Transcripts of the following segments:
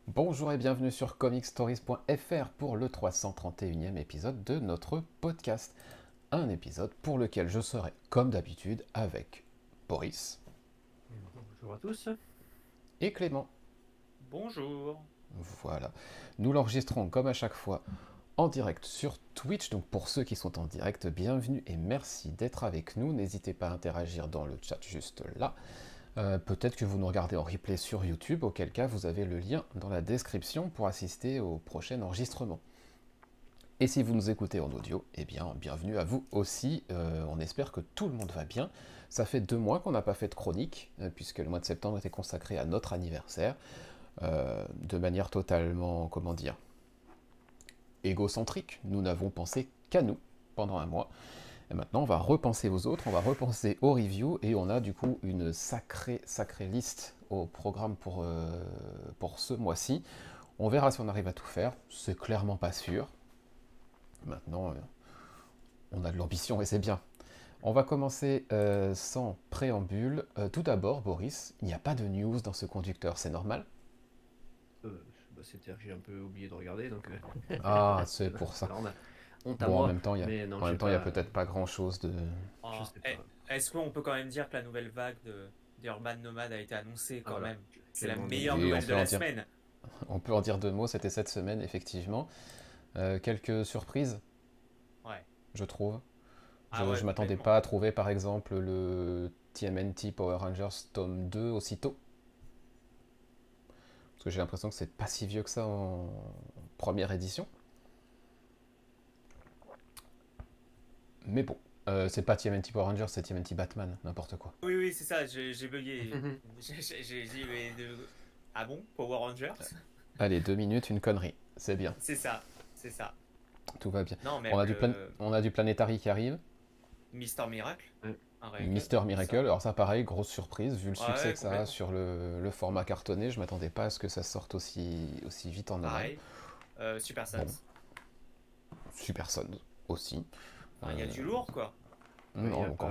Bonjour et bienvenue sur comicstories.fr pour le 331e épisode de notre podcast. Un épisode pour lequel je serai, comme d'habitude, avec Boris. Bonjour à tous. Et Clément. Bonjour. Voilà. Nous l'enregistrons comme à chaque fois en direct sur Twitch. Donc pour ceux qui sont en direct, bienvenue et merci d'être avec nous. N'hésitez pas à interagir dans le chat juste là. Peut-être que vous nous regardez en replay sur YouTube, auquel cas vous avez le lien dans la description pour assister au prochain enregistrement. Et si vous nous écoutez en audio, eh bien bienvenue à vous aussi. On espère que tout le monde va bien. Ça fait 2 mois qu'on n'a pas fait de chronique, puisque le mois de septembre était consacré à notre anniversaire, de manière totalement, comment dire, égocentrique. Nous n'avons pensé qu'à nous pendant 1 mois. Et maintenant, on va repenser aux autres, on va repenser aux reviews, et on a du coup une sacrée liste au programme pour ce mois-ci. On verra si on arrive à tout faire, c'est clairement pas sûr. Maintenant, on a de l'ambition et c'est bien. On va commencer sans préambule. Tout d'abord, Boris, il n'y a pas de news dans ce conducteur, c'est normal? C'est-à-dire que j'ai un peu oublié de regarder, donc... Ah, c'est pour ça. Alors, honte à Bon, moi, en même temps, il n'y a peut-être pas grand-chose de... Je sais pas. Est-ce qu'on peut quand même dire que la nouvelle vague d'Urban Nomad a été annoncée quand même? C'est la Tellement meilleure Oui, nouvelle de la semaine. On peut en dire 2 mots, c'était cette semaine, effectivement. Quelques surprises, Ouais. je trouve. Ah ouais, Je m'attendais complètement. pas à trouver, par exemple, le TMNT Power Rangers tome 2 aussitôt. Parce que j'ai l'impression que c'est pas si vieux que ça en première édition. Mais bon, c'est pas TMNT Power Rangers, c'est TMNT Batman, n'importe quoi. Oui, c'est ça, j'ai bugué. J'ai dit, mais ah bon, Power Rangers? Allez, 2 minutes, une connerie, c'est bien. C'est ça. Tout va bien. Non, mais On a du Planetary qui arrive. Mister Miracle. Un réel. Mister Miracle, alors ça pareil, grosse surprise, vu le Ouais, succès que ça a complètement. sur le format cartonné, je m'attendais pas à ce que ça sorte aussi vite en Allemagne. Pareil. Super Sons. Bon. Super Sons aussi. Il y a du lourd, quoi. Il Non, n'y a, encore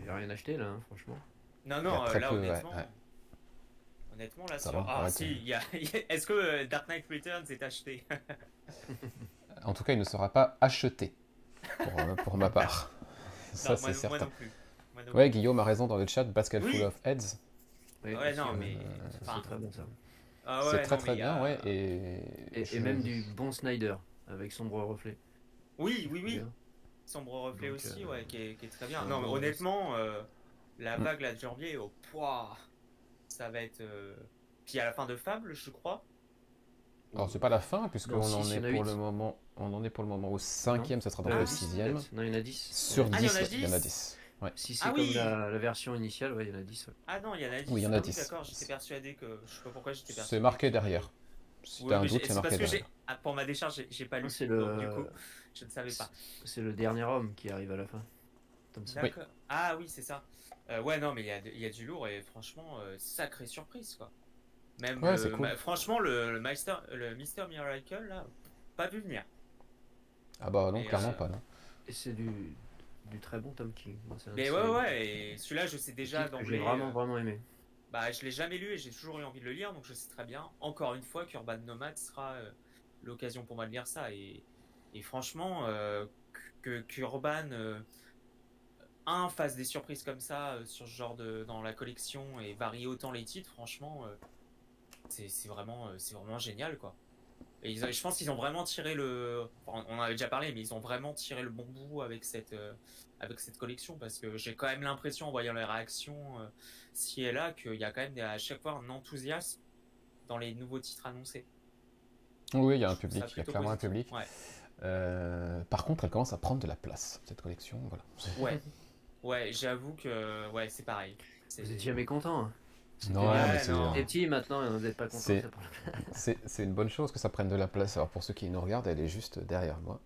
y a rien acheté, là, hein, franchement. Non, Il y a très là, peu, honnêtement... ouais. Honnêtement, là, Ça sur... va, Ah, arrête. si, est-ce que Dark Knight Returns est acheté? En tout cas, il ne sera pas acheté, pour ma part. Ça, Non, c'est moi certain. non plus. Ouais, Guillaume a raison dans le chat, Basket Oui. Full of Heads. Oui, Ouais, parce non, que, mais... c'est très bon, ça. Ah C'est ouais, très non, très mais il y bien, a- ouais. Et Et même du bon Snyder, avec Sombre Reflet. Oui. Bien. Sombre Reflet Donc, aussi, ouais, qui est très bien. c'est Non, un mais bon- honnêtement, la vague là de janvier, oh, pouah, ça va être... Puis à la fin de Fable, je crois. alors c'est pas la fin, puisqu'on Non, en six, est il y en a pour huit. le moment, on en est pour le moment au 5e, ça sera donc Ah, le oui, 6e. Non, il y en a 10. Sur Ah, 10, il y en a ouais, il y en a 10. 10. Ouais. Si c'est Ah comme oui. la version initiale, ouais, il y en a 10. Ouais. Ah non, il y en a 10. Oui, il y en a Ah 10. d'accord, j'étais persuadé que... Je sais pas pourquoi j'étais persuadé. C'est marqué derrière. Si Oui, t'as un mais doute, c'est c'est parce marqué que derrière. pour ma décharge, j'ai pas lu. Non, c'est Donc, du coup, je ne savais pas. C'est le dernier homme qui arrive à la fin. Tome 5. D'accord. Ah oui, c'est ça. Ouais, non, mais il y a du lourd et franchement, sacrée surprise, quoi. Même Ouais, c'est cool. franchement, le Mister Miracle, là, pas vu venir. Ah bah non, Et, clairement pas, non. Et c'est du très bon Tom King. Moi, c'est un de Mais ses- ouais, et celui-là, je sais déjà titres que d'emblée. j'ai vraiment aimé. Bah, je l'ai jamais lu et j'ai toujours eu envie de le lire, donc je sais très bien, encore une fois, qu'Urban Nomad sera l'occasion pour moi de lire ça. Et franchement, qu'Urban 1 fasse des surprises comme ça sur ce genre dans la collection et varie autant les titres, franchement, c'est vraiment génial, quoi. Et je pense qu'ils ont vraiment tiré enfin, on en avait déjà parlé, mais ils ont vraiment tiré le bon bout avec cette collection, parce que j'ai quand même l'impression, en voyant les réactions ci et là, qu'il y a quand même à chaque fois un enthousiasme dans les nouveaux titres annoncés. Oui, il y a un Je trouve public, ça il y a plutôt clairement un positif. public. Ouais. Par contre, elle commence à prendre de la place, cette collection, voilà. Ouais, j'avoue que c'est pareil. Vous êtes jamais content. Hein. Non, Ouais, mais c'est... non. T'es petit maintenant, vous n'êtes pas content. C'est- ça prend la place. C'est une bonne chose que ça prenne de la place. Alors pour ceux qui nous regardent, elle est juste derrière moi.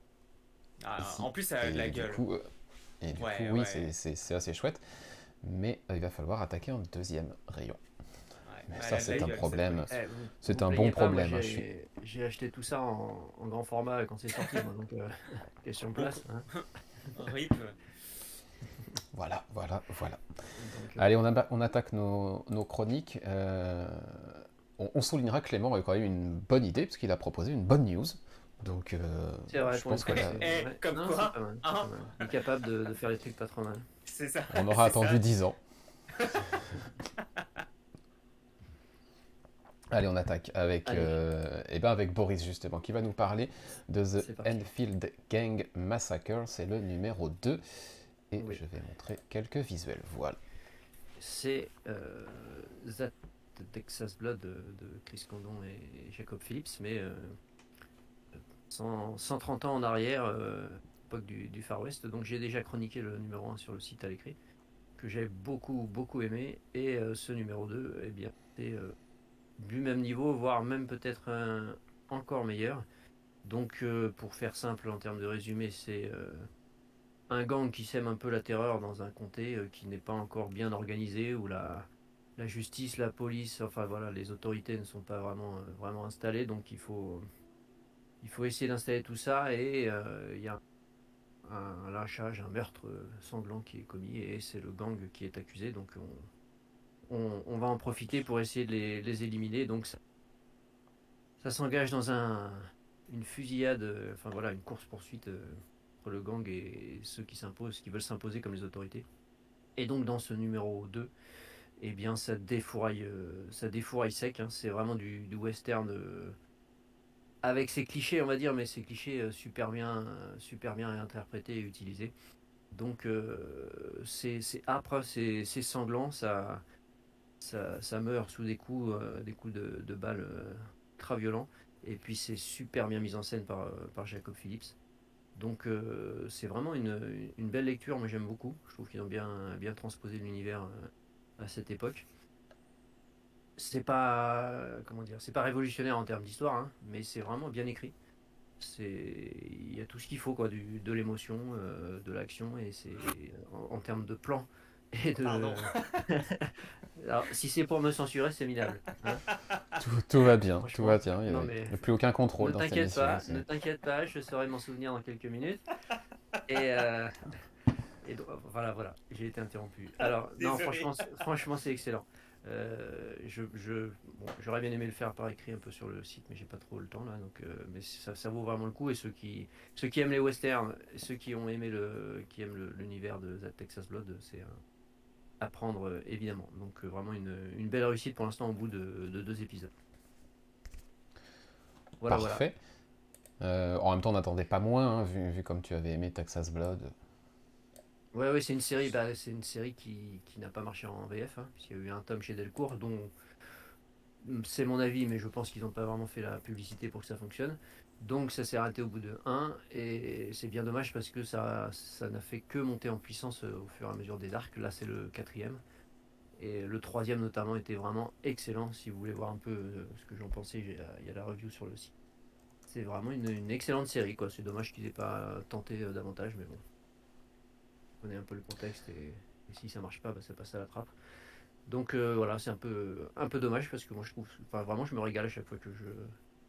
Ah, Ici. en plus, ça a de la Et du gueule. coup, Ouais, oui, ouais. c'est assez chouette. Mais il va falloir attaquer un deuxième rayon. Ouais. Mais Bah, ça, la c'est veille, un avec problème. cette C'est Vous un me bon plaignez pas, moi problème, hein, je suis... j'ai acheté tout ça en grand format quand c'est sorti, moi, donc question de place. Hein. RIP. Voilà, voilà, voilà. Donc, Allez, on attaque nos chroniques. On soulignera que Clément a eu quand même une bonne idée, parce qu'il a proposé une bonne news. Donc, c'est vrai, je pour une pense que fois, là, ouais. Comme Non, quoi, c'est pas mal, c'est hein, pas mal. Il est capable de faire les trucs pas trop mal. c'est ça. on aura c'est attendu ça. 10 ans. Allez, on attaque avec, Allez. avec Boris, justement, qui va nous parler de The C'est parti. Enfield Gang Massacre. C'est le numéro 2. Et Oui. je vais montrer quelques visuels. Voilà. C'est That Texas Blood de Chris Condon et Jacob Phillips, mais 130 ans en arrière, époque du Far West. Donc j'ai déjà chroniqué le numéro 1 sur le site à l'écrit, que j'ai beaucoup aimé. Et ce numéro 2, eh bien, c'est du même niveau, voire même peut-être encore meilleur. Donc pour faire simple en termes de résumé, c'est un gang qui sème un peu la terreur dans un comté qui n'est pas encore bien organisé, où la justice, la police, enfin voilà, les autorités ne sont pas vraiment installées, donc il faut essayer d'installer tout ça, et il y a un lynchage, un meurtre sanglant qui est commis, et c'est le gang qui est accusé, donc on va en profiter pour essayer de les éliminer, donc ça s'engage dans une fusillade, enfin voilà, une course-poursuite entre le gang et ceux qui veulent s'imposer comme les autorités. Et donc dans ce numéro 2, eh bien ça défouraille sec, hein. C'est vraiment du western avec ses clichés, on va dire, mais ces clichés super bien interprétés et utilisés. Donc c'est âpre, c'est sanglant, ça meurt sous des coups de balles très violents. Et puis c'est super bien mis en scène par Jacob Phillips. Donc c'est vraiment une belle lecture, moi j'aime beaucoup. Je trouve qu'ils ont bien transposé l'univers à cette époque. C'est pas comment dire, c'est pas révolutionnaire en termes d'histoire, hein, mais c'est vraiment bien écrit. Il y a tout ce qu'il faut quoi, de l'émotion, de l'action, et c'est en termes de plan et de. Pardon. Alors si c'est pour me censurer, c'est minable. Hein. Tout va bien, tout Franchement, va bien. Il non n'y mais a plus aucun contrôle ne dans cette t'inquiète émission. pas, ne t'inquiète pas, je saurai m'en souvenir dans quelques minutes. Et, donc, voilà, j'ai été interrompu. Alors, non, Désolé. franchement, c'est excellent. Bon, j'aurais bien aimé le faire par écrit un peu sur le site, mais j'ai pas trop le temps là. Donc, mais ça vaut vraiment le coup. Et ceux qui aiment les westerns, ceux qui aiment l'univers de The Texas Blood, c'est à prendre évidemment. Donc, vraiment une belle réussite pour l'instant au bout de 2 épisodes. Voilà. Parfait. En même temps, on n'attendait pas moins, hein, vu comme tu avais aimé Texas Blood. Ouais, c'est une série, qui n'a pas marché en VF, hein, puisqu'il y a eu un tome chez Delcourt, dont c'est mon avis, mais je pense qu'ils n'ont pas vraiment fait la publicité pour que ça fonctionne. Donc ça s'est arrêté au bout de 1, et c'est bien dommage parce que ça n'a fait que monter en puissance au fur et à mesure des arcs. Là c'est le 4e, et le 3e notamment était vraiment excellent. Si vous voulez voir un peu ce que j'en pensais, il y a la review sur le site. C'est vraiment une excellente série, quoi. C'est dommage qu'ils n'aient pas tenté davantage, mais bon. On connaît un peu le contexte, et si ça marche pas, ça passe à la trappe. Donc voilà, c'est un peu dommage parce que moi je trouve, enfin vraiment je me régale à chaque fois que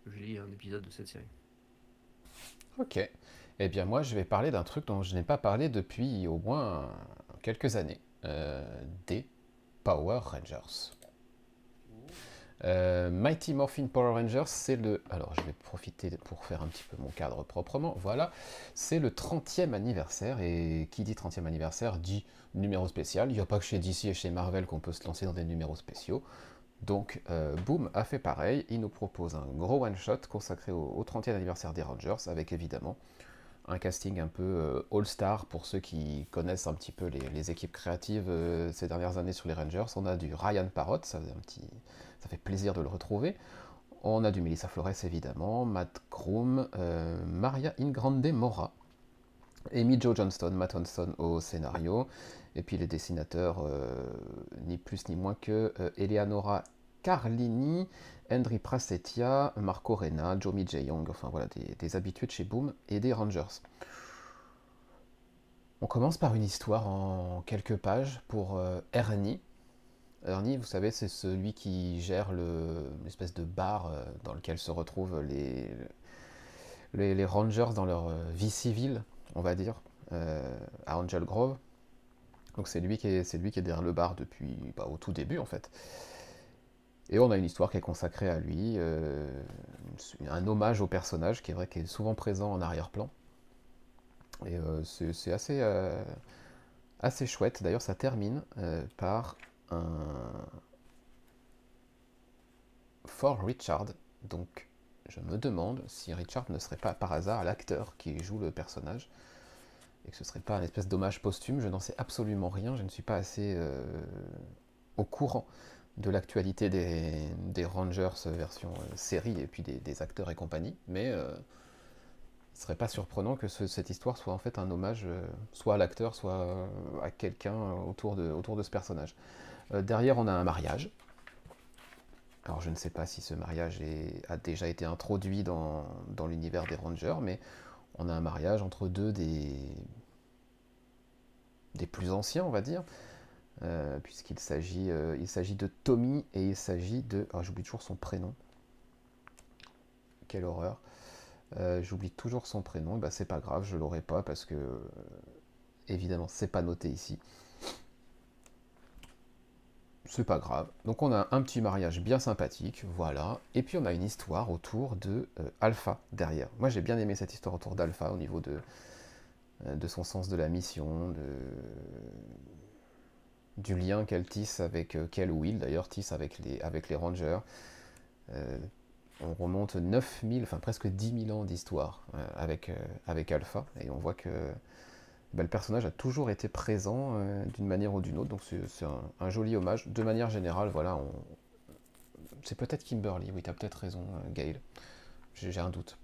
je lis un épisode de cette série. Ok. Eh bien, moi, je vais parler d'un truc dont je n'ai pas parlé depuis au moins quelques années. Des Power Rangers. Mighty Morphin Power Rangers, c'est le... Alors, je vais profiter pour faire un petit peu mon cadre proprement. Voilà, c'est le 30e anniversaire. Et qui dit 30e anniversaire dit numéro spécial. Il n'y a pas que chez DC et chez Marvel qu'on peut se lancer dans des numéros spéciaux. Donc, Boom a fait pareil. Il nous propose un gros one-shot consacré au 30e anniversaire des Rangers, avec évidemment un casting un peu all-star pour ceux qui connaissent un petit peu les équipes créatives ces dernières années sur les Rangers. On a du Ryan Parrott, ça fait plaisir de le retrouver. On a du Melissa Flores évidemment, Matt Groom, Maria Ingrande Mora, Amy Jo Johnston, Matt Honston au scénario, et puis les dessinateurs, ni plus ni moins que Eleonora Carlini, Henry Prasetya, Marco Rena, Jomi J. Young, enfin voilà, des habitués de chez Boom et des Rangers. On commence par une histoire en quelques pages pour Ernie, Ernie, vous savez, c'est celui qui gère l'espèce de bar dans lequel se retrouvent les Rangers dans leur vie civile, on va dire, à Angel Grove. Donc c'est lui qui est derrière le bar depuis au tout début en fait. Et on a une histoire qui est consacrée à lui, un hommage au personnage qui est vrai qui est souvent présent en arrière-plan. Et c'est assez chouette. D'ailleurs, ça termine par un For Richard. Donc, je me demande si Richard ne serait pas par hasard l'acteur qui joue le personnage et que ce serait pas un espèce d'hommage posthume. Je n'en sais absolument rien. Je ne suis pas assez au courant de l'actualité des Rangers version série et puis des acteurs et compagnie. Mais ce serait pas surprenant que cette histoire soit en fait un hommage soit à l'acteur, soit à quelqu'un autour de ce personnage. Derrière, on a un mariage. Alors, je ne sais pas si ce mariage a déjà été introduit dans l'univers des Rangers, mais on a un mariage entre deux des plus anciens, on va dire, puisqu'il s'agit de Tommy et il s'agit de... Oh, j'oublie toujours son prénom. Quelle horreur. J'oublie toujours son prénom, bah, c'est pas grave, je l'aurai pas parce que évidemment c'est pas noté ici. C'est pas grave. Donc on a un petit mariage bien sympathique, voilà. Et puis on a une histoire autour de Alpha derrière. Moi j'ai bien aimé cette histoire autour d'Alpha au niveau de son sens de la mission, du lien qu'elle tisse avec qu'elle ou il d'ailleurs tisse avec les Rangers. On remonte 9000, enfin presque 10 000 ans d'histoire avec Alpha, et on voit que le personnage a toujours été présent d'une manière ou d'une autre, donc c'est un joli hommage. De manière générale, voilà, c'est peut-être Kimberly, oui, t'as peut-être raison, Gail, j'ai un doute.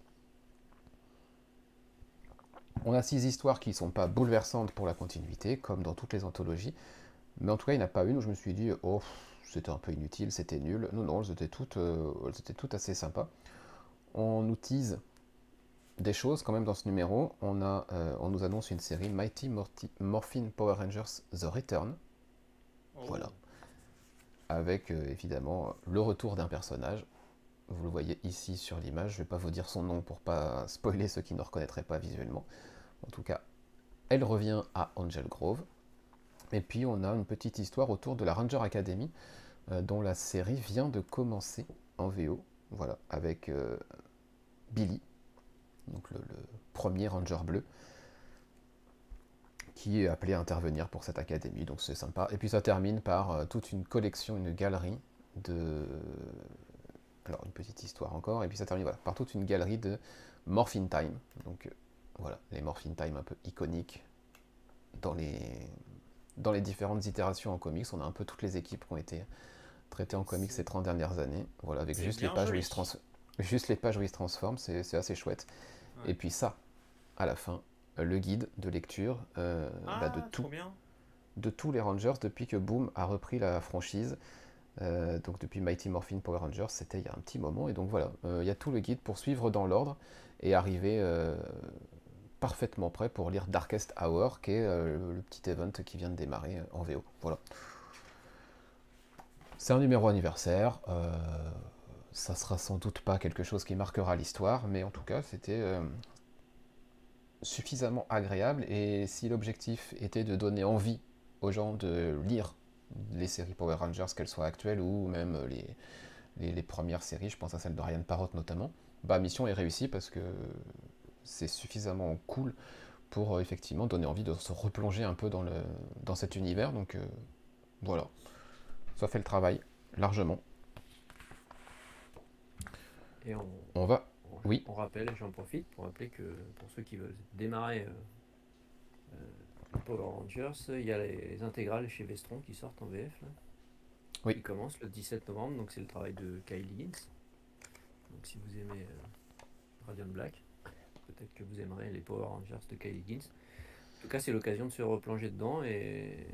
On a 6 histoires qui ne sont pas bouleversantes pour la continuité, comme dans toutes les anthologies, mais en tout cas, il n'y en a pas une où je me suis dit, oh, c'était un peu inutile, c'était nul. Non, elles étaient toutes assez sympas. On nous tease des choses quand même dans ce numéro. On nous annonce une série Mighty Morphin Power Rangers The Return. Oh. Voilà. Avec évidemment le retour d'un personnage. Vous le voyez ici sur l'image. Je ne vais pas vous dire son nom pour pas spoiler ceux qui ne reconnaîtraient pas visuellement. En tout cas, elle revient à Angel Grove. Et puis on a une petite histoire autour de la Ranger Academy, dont la série vient de commencer en VO, voilà, avec Billy, donc le premier Ranger bleu, qui est appelé à intervenir pour cette académie, donc c'est sympa. Et puis ça termine par toute une collection, une galerie de... Alors une petite histoire encore, et puis ça termine voilà, par toute une galerie de Morphin Time, donc voilà, les Morphin Time un peu iconiques dans les différentes itérations en comics. On a un peu toutes les équipes qui ont été traitées en comics ces 30 dernières années. Voilà, avec juste les pages où ils se transforment, c'est assez chouette. Ouais. Et puis ça, à la fin, le guide de lecture de tous les Rangers depuis que Boom a repris la franchise. Donc depuis Mighty Morphin Power Rangers, c'était il y a un petit moment. Et donc voilà, il y a tout le guide pour suivre dans l'ordre et arriver... parfaitement prêt pour lire Darkest Hour, qui est le petit event qui vient de démarrer en VO. Voilà. C'est un numéro anniversaire. Ça sera sans doute pas quelque chose qui marquera l'histoire, mais en tout cas, c'était suffisamment agréable. Et si l'objectif était de donner envie aux gens de lire les séries Power Rangers, qu'elles soient actuelles ou même les premières séries, je pense à celle de Ryan Parrott notamment, bah mission est réussie parce que c'est suffisamment cool pour effectivement donner envie de se replonger un peu dans cet univers. Donc voilà, ça fait le travail largement. Et on va... Oui. On rappelle, j'en profite pour rappeler que pour ceux qui veulent démarrer Power Rangers, il y a les intégrales chez Vestron qui sortent en VF. Là, oui. Qui commencent le 17 novembre, donc c'est le travail de Kyle Higgins. Donc si vous aimez Radiant Black, peut-être que vous aimerez les Power Rangers de Kyle Higgins. En tout cas, c'est l'occasion de se replonger dedans et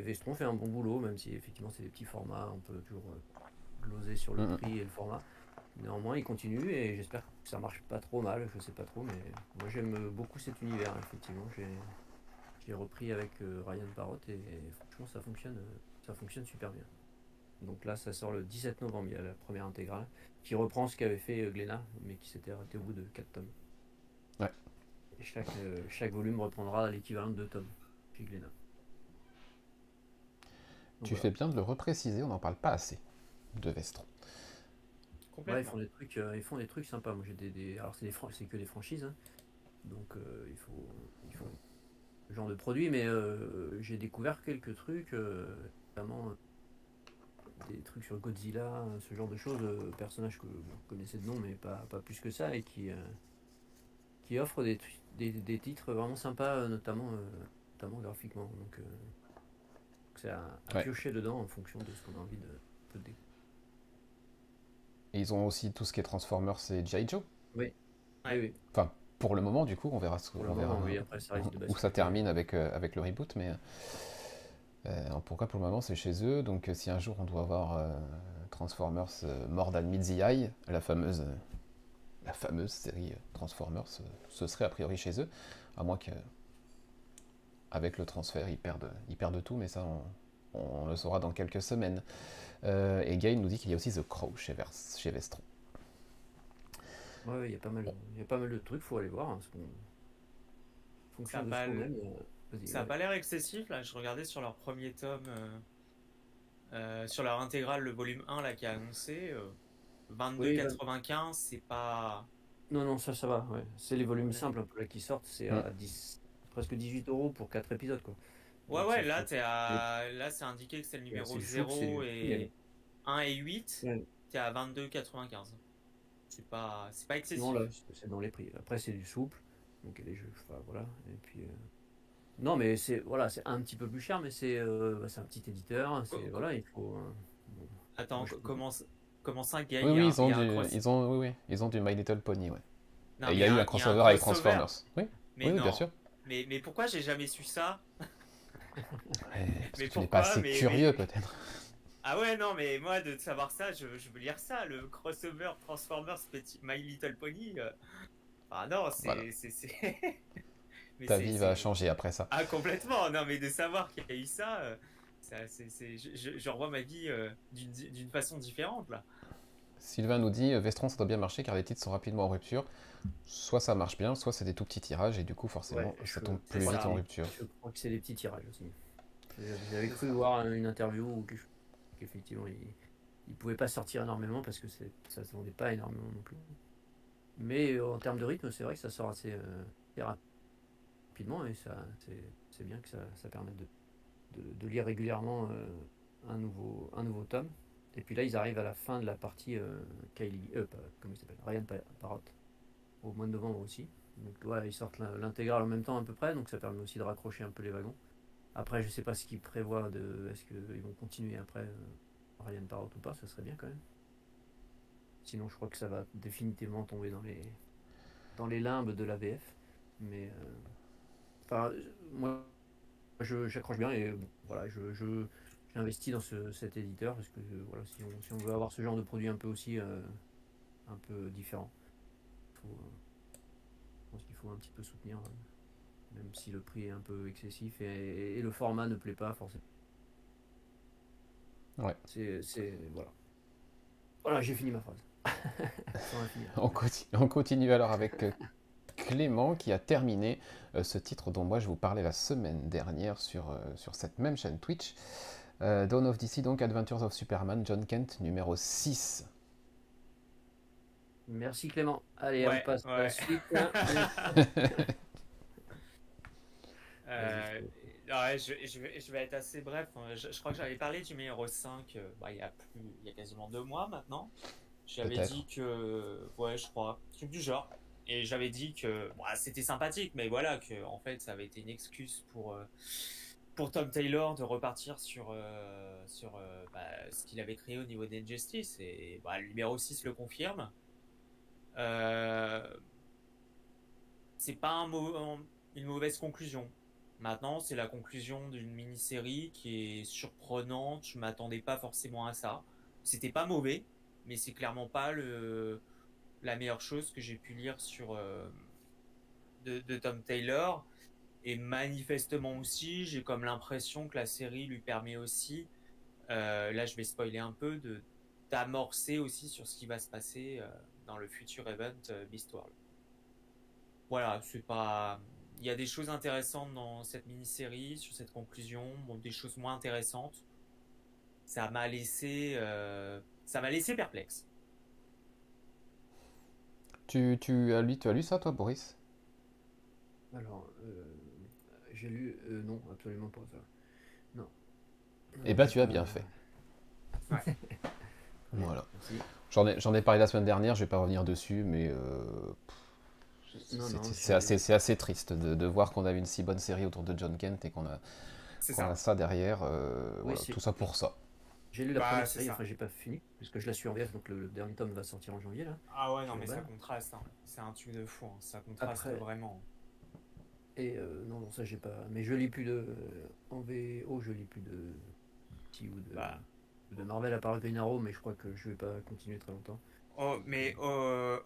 Vestron fait un bon boulot, même si effectivement c'est des petits formats, on peut toujours gloser sur le prix et le format. Néanmoins, il continue et j'espère que ça marche pas trop mal, je sais pas trop, mais moi j'aime beaucoup cet univers, effectivement. J'ai repris avec Ryan Parrott et franchement ça fonctionne ça fonctionne super bien. Donc là, ça sort le 17 novembre, il y a la première intégrale, qui reprend ce qu'avait fait Glénat, mais qui s'était arrêté au bout de 4 tomes. Ouais. Et chaque volume reprendra l'équivalent de 2 tomes chez Glénat. Donc, Tu fais bien de le repréciser, on n'en parle pas assez de Vestron. Ouais, ils font des trucs sympas. Moi, j'ai alors c'est que des franchises, hein. Donc il faut ce genre de produit, mais j'ai découvert quelques trucs, notamment des trucs sur Godzilla, ce genre de choses, personnages que je connaissais de nom, mais pas plus que ça, et qui offrent des titres vraiment sympas, notamment graphiquement. Donc c'est à piocher dedans en fonction de ce qu'on a envie de découvrir. Et ils ont aussi tout ce qui est Transformers et G.I. Joe. Oui. Enfin, pour le moment, du coup, on verra, oui, après, ça risque de où ça termine avec le reboot, mais en tout cas, pour le moment, c'est chez eux. Donc, si un jour on doit avoir Transformers More Than Meets the Eye, la fameuse série Transformers, ce serait a priori chez eux, à moins que avec le transfert, ils perdent tout, mais ça, on le saura dans quelques semaines. Et Gain nous dit qu'il y a aussi The Crow chez Vestron. Ouais, il y a pas mal de trucs, faut aller voir. Hein, ça n'a pas l'air excessif. Là, je regardais sur leur premier tome, sur leur intégrale, le volume 1 là, qui a annoncé 22,95, c'est pas. Non, ça va. Ouais. C'est les volumes simples un peu, là, qui sortent, c'est à presque 18 € pour 4 épisodes, quoi. Donc, ouais, là, là c'est indiqué que c'est le numéro 0 et 1 et 8, t'es à 22,95. C'est pas excessif. Non, là, c'est dans les prix. Après, c'est du souple, donc il y a des jeux, voilà. Et puis, non, mais c'est un petit peu plus cher, mais c'est un petit éditeur. Voilà, il faut. Attends, comment ça, Gaël? Oui, ils ont du My Little Pony, ouais. Non, et il y a eu un crossover avec Transformers. Oui, bien sûr. Mais pourquoi j'ai jamais su ça? Parce que tu n'es pas assez curieux, peut-être. Ah ouais, non, mais moi, de savoir ça, je veux lire ça, le crossover Transformers My Little Pony. Ah non, Ta vie va changer après ça. Ah, complètement. Non, mais de savoir qu'il y a eu ça, je revois ma vie d'une façon différente, là. Sylvain nous dit Vestron, ça doit bien marcher car les titres sont rapidement en rupture. Soit ça marche bien, soit c'est des tout petits tirages et du coup, forcément, ça tombe plus vite en rupture. Je crois que c'est des petits tirages aussi. J'avais cru voir une interview où qu'effectivement il pouvait pas sortir énormément parce que ça se vendait pas énormément non plus. Mais en termes de rythme, c'est vrai que ça sort assez rapidement et c'est bien que ça permette de lire régulièrement un nouveau tome. Et puis là, ils arrivent à la fin de la partie comment il s'appelle, Ryan Parrott, au mois de novembre aussi. Donc voilà, ils sortent l'intégrale en même temps à peu près, donc ça permet aussi de raccrocher un peu les wagons. Après, je sais pas ce qu'ils prévoient est-ce qu'ils vont continuer après Ryan Parrott ou pas, ça serait bien quand même. Sinon, je crois que ça va définitivement tomber dans les limbes de la VF. Mais moi, j'accroche bien et bon, voilà, j'investis dans cet éditeur parce que voilà, si on veut avoir ce genre de produit un peu aussi un peu différent, je pense qu'il faut un petit peu soutenir, même si le prix est un peu excessif et le format ne plaît pas forcément. Ouais. Voilà, j'ai fini ma phrase. On continue alors avec Clément qui a terminé ce titre dont moi je vous parlais la semaine dernière sur cette même chaîne Twitch. Dawn of DC, donc Adventures of Superman, John Kent, numéro 6. Merci Clément. Allez, on passe à la suite. Je vais être assez bref. Je crois que j'avais parlé du numéro 5 il y a quasiment 2 mois maintenant. J'avais dit que, je crois, truc du genre. Et j'avais dit que c'était sympathique, mais voilà, que en fait ça avait été une excuse pour Tom Taylor de repartir sur ce qu'il avait créé au niveau d'Injustice. Et le numéro 6 le confirme. C'est pas une mauvaise conclusion. Maintenant, c'est la conclusion d'une mini-série qui est surprenante. Je m'attendais pas forcément à ça. C'était pas mauvais, mais c'est clairement pas la meilleure chose que j'ai pu lire de Tom Taylor. Et manifestement aussi, j'ai comme l'impression que la série lui permet aussi là je vais spoiler un peu, d'amorcer aussi sur ce qui va se passer dans le futur event Beastworld. Voilà, c'est pas. Il y a des choses intéressantes dans cette mini-série, sur cette conclusion, bon, des choses moins intéressantes. Ça m'a laissé perplexe. Tu as lu ça, toi, Boris? Alors, j'ai lu. Non, absolument pas ça. Non. Eh ben, tu as bien fait. Ouais. Voilà. Merci. J'en ai parlé la semaine dernière, je vais pas revenir dessus, mais Non, non, c'est assez triste de voir qu'on avait une si bonne série autour de John Kent et C'est qu'on a ça. ça derrière. Oui, Voilà, tout ça pour ça. J'ai lu la Bah, première c'est série, ça. enfin j'ai pas fini, puisque je la suis en VF, donc le dernier tome va sortir en janvier là. Ah ouais, non, mais ça Urban. contraste, hein. C'est un truc de fou, hein. Ça contraste Après, vraiment. et non, non, ça j'ai pas. Mais je lis plus de. En VO, je lis plus de petit Bah, ou de Marvel à part Green Arrow, mais je crois que je vais pas continuer très longtemps. oh, mais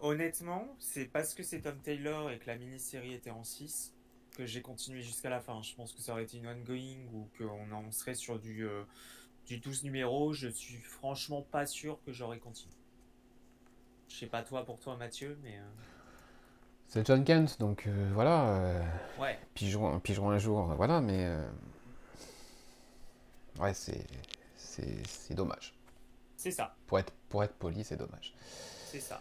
honnêtement, c'est parce que c'est Tom Taylor et que la mini-série était en 6 que j'ai continué jusqu'à la fin. Je pense que ça aurait été une ongoing ou qu'on en serait sur du 12 numéros. Je suis franchement pas sûr que j'aurais continué. Je sais pas toi pour toi, Mathieu, mais C'est John Kent, donc voilà. ouais, Pigeon un jour, voilà, mais ouais, c'est dommage. c'est ça, Pour être poli, c'est dommage. c'est ça.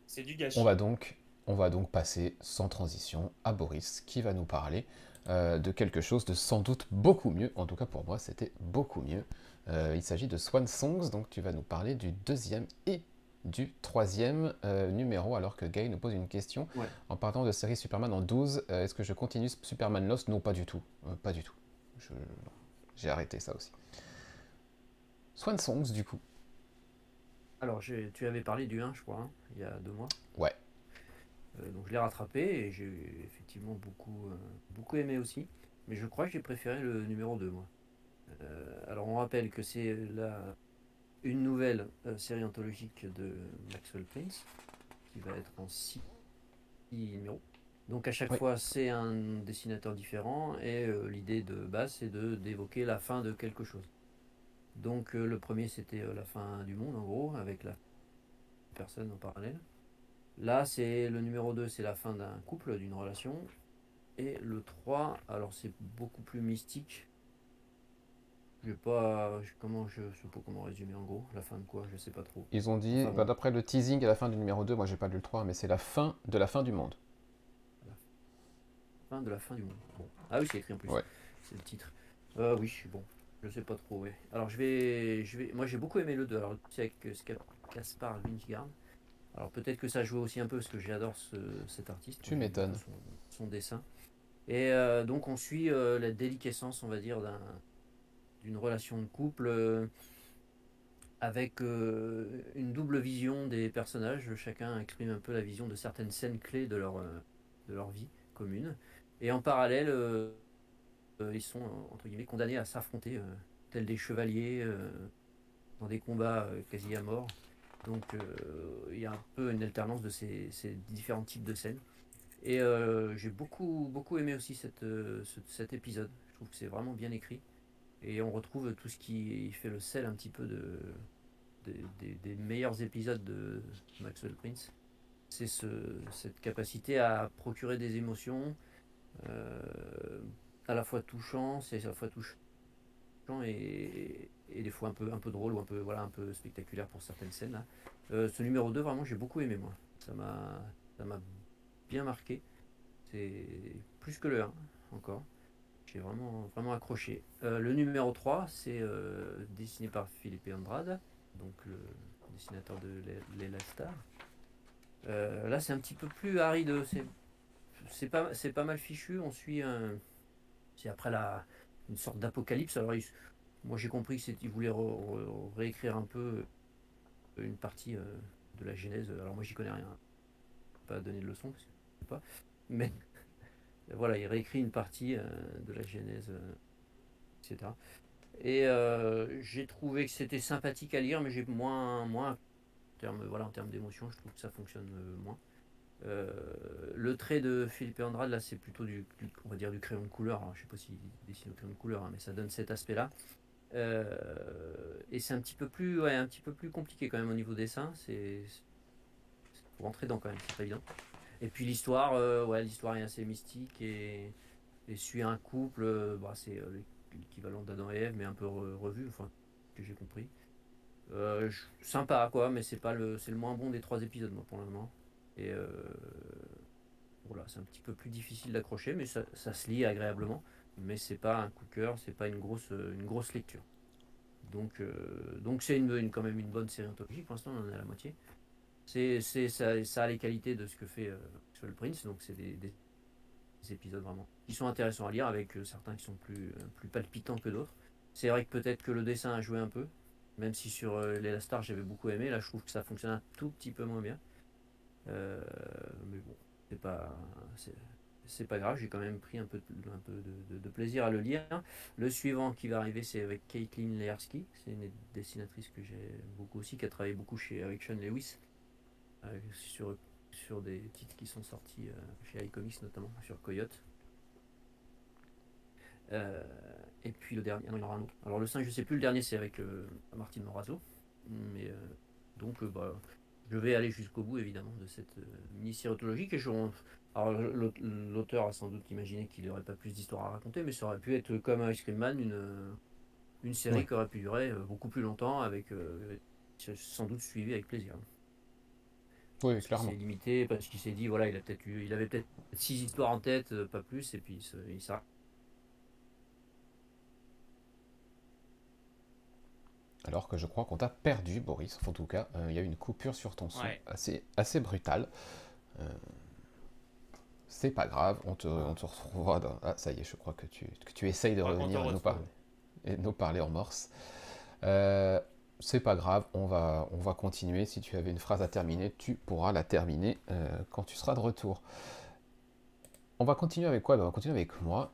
C'est du On gâchis. va donc, on va donc passer sans transition à Boris qui va nous parler de quelque chose de sans doute beaucoup mieux. En tout cas pour moi, c'était beaucoup mieux. Il s'agit de Swan Songs, donc tu vas nous parler du deuxième et du troisième numéro, alors que Gay nous pose une question. Ouais. En partant de série Superman en 12, est-ce que je continue Superman Lost? Non, pas du tout. Pas du tout. Non, j'ai arrêté ça aussi. Swan Songs, du coup. Alors, tu avais parlé du 1, je crois, hein, il y a 2 mois. Ouais. Donc je l'ai rattrapé et j'ai effectivement beaucoup aimé aussi. Mais je crois que j'ai préféré le numéro 2, moi. Alors on rappelle que c'est une nouvelle série anthologique de Maxwell Prince qui va être en 6 numéros. Donc à chaque Oui. fois c'est un dessinateur différent et l'idée de base c'est d'évoquer la fin de quelque chose. Donc le premier c'était la fin du monde en gros avec la personne en parallèle. Là c'est le numéro 2 c'est la fin d'un couple, d'une relation. Et le 3 alors c'est beaucoup plus mystique. Je sais pas comment résumer en gros, la fin de quoi, je sais pas trop. Ils ont dit, Enfin bon, d'après le teasing à la fin du numéro 2, moi j'ai pas lu le 3, mais c'est la fin de la fin du monde. la fin de la fin du monde. Bon. Ah oui, c'est écrit en plus. Ouais. C'est le titre. Oui, bon, je sais pas trop, ouais. Alors moi j'ai beaucoup aimé le 2. Alors c'est avec Caspar Vingegaard. Alors peut-être que ça joue aussi un peu parce que j'adore cet artiste. Tu J'aime m'étonnes. beaucoup son dessin. Et donc on suit la déliquescence, on va dire, d'une relation de couple avec une double vision des personnages. Chacun exprime un peu la vision de certaines scènes clés de leur vie commune. Et en parallèle, ils sont entre guillemets condamnés à s'affronter, tels des chevaliers, dans des combats quasi à mort. Donc il y a un peu une alternance de ces différents types de scènes. Et j'ai beaucoup aimé aussi cet épisode. Je trouve que c'est vraiment bien écrit. Et on retrouve tout ce qui fait le sel un petit peu des meilleurs épisodes de Maxwell Prince. C'est cette capacité à procurer des émotions euh, à la fois touchant, c'est à la fois touchant et des fois un peu drôle ou un peu spectaculaire pour certaines scènes. Là. Ce numéro 2 vraiment, j'ai beaucoup aimé, moi. Ça m'a bien marqué. C'est plus que le 1, encore. J'ai vraiment accroché. Le numéro 3 c'est dessiné par Philippe Andrade, donc le dessinateur de Layla Star. Là, c'est un petit peu plus aride. C'est pas mal fichu. On suit c'est après une sorte d'apocalypse. Alors, moi, j'ai compris qu'il voulait réécrire un peu une partie de la genèse. Alors, moi, j'y connais rien. Je vais pas donner de leçons, parce que je sais pas. Mais voilà, il réécrit une partie de la genèse, etc. Et j'ai trouvé que c'était sympathique à lire, mais j'ai moins en termes d'émotion, je trouve que ça fonctionne moins. Le trait de Philippe Andrade, là, c'est plutôt on va dire du crayon de couleur. Alors, je sais pas s'il dessine au crayon de couleur, hein, mais ça donne cet aspect-là. Et c'est un petit peu plus, ouais, un petit peu plus compliqué quand même au niveau dessin. Faut rentrer dedans quand même, c'est pas évident. Et puis l'histoire, ouais, l'histoire est assez mystique et suit un couple. Bah, c'est l'équivalent d'Adam et Ève, mais un peu revu, enfin, que j'ai compris. Sympa quoi, mais c'est le moins bon des 3 épisodes moi pour le moment. Et voilà, c'est un petit peu plus difficile d'accrocher, mais ça se lit agréablement. Mais c'est pas un coup de cœur, c'est pas une grosse lecture. Donc c'est quand même une bonne série anthologique. Pour l'instant, on en est à la moitié. Ça a les qualités de ce que fait le Prince, donc c'est des épisodes vraiment qui sont intéressants à lire, avec certains qui sont plus palpitants que d'autres. C'est vrai que peut-être que le dessin a joué un peu, même si sur les Star j'avais beaucoup aimé. Là, je trouve que ça fonctionne un tout petit peu moins bien. Euh, mais bon, c'est pas, c'est, c'est pas grave, j'ai quand même pris un peu de plaisir à le lire. Le suivant qui va arriver, c'est avec Caitlin Learski. C'est une dessinatrice que j'aime beaucoup aussi, qui a travaillé beaucoup avec Sean Lewis, sur des titres qui sont sortis chez iComics, notamment sur Coyote. Euh, et puis le dernier, non, il y en aura un autre. Alors le 5, je sais plus, le dernier c'est avec Martine Morazzo. Mais donc, bah, je vais aller jusqu'au bout évidemment de cette mini-série autologique. Alors l'auteur a sans doute imaginé qu'il n'y aurait pas plus d'histoires à raconter, mais ça aurait pu être comme Ice Cream Man, une série Oui, qui aurait pu durer beaucoup plus longtemps, avec sans doute suivi avec plaisir. oui, Parce qu'il s'est clairement. limité, parce qu'il s'est dit, voilà, il avait peut-être 6 histoires en tête, pas plus, et puis il s'arrête. Alors que je crois qu'on t'a perdu, Boris. Enfin, en tout cas, il y a eu une coupure sur ton son Ouais. assez brutale. Euh, c'est pas grave, on te retrouvera dans... Ah, ça y est, je crois que tu essayes de Faudra qu'on te revenir retrouve. et nous parler en morse. Euh, c'est pas grave, on va continuer. Si tu avais une phrase à terminer, tu pourras la terminer quand tu seras de retour. On va continuer avec quoi? Ben, on va continuer avec moi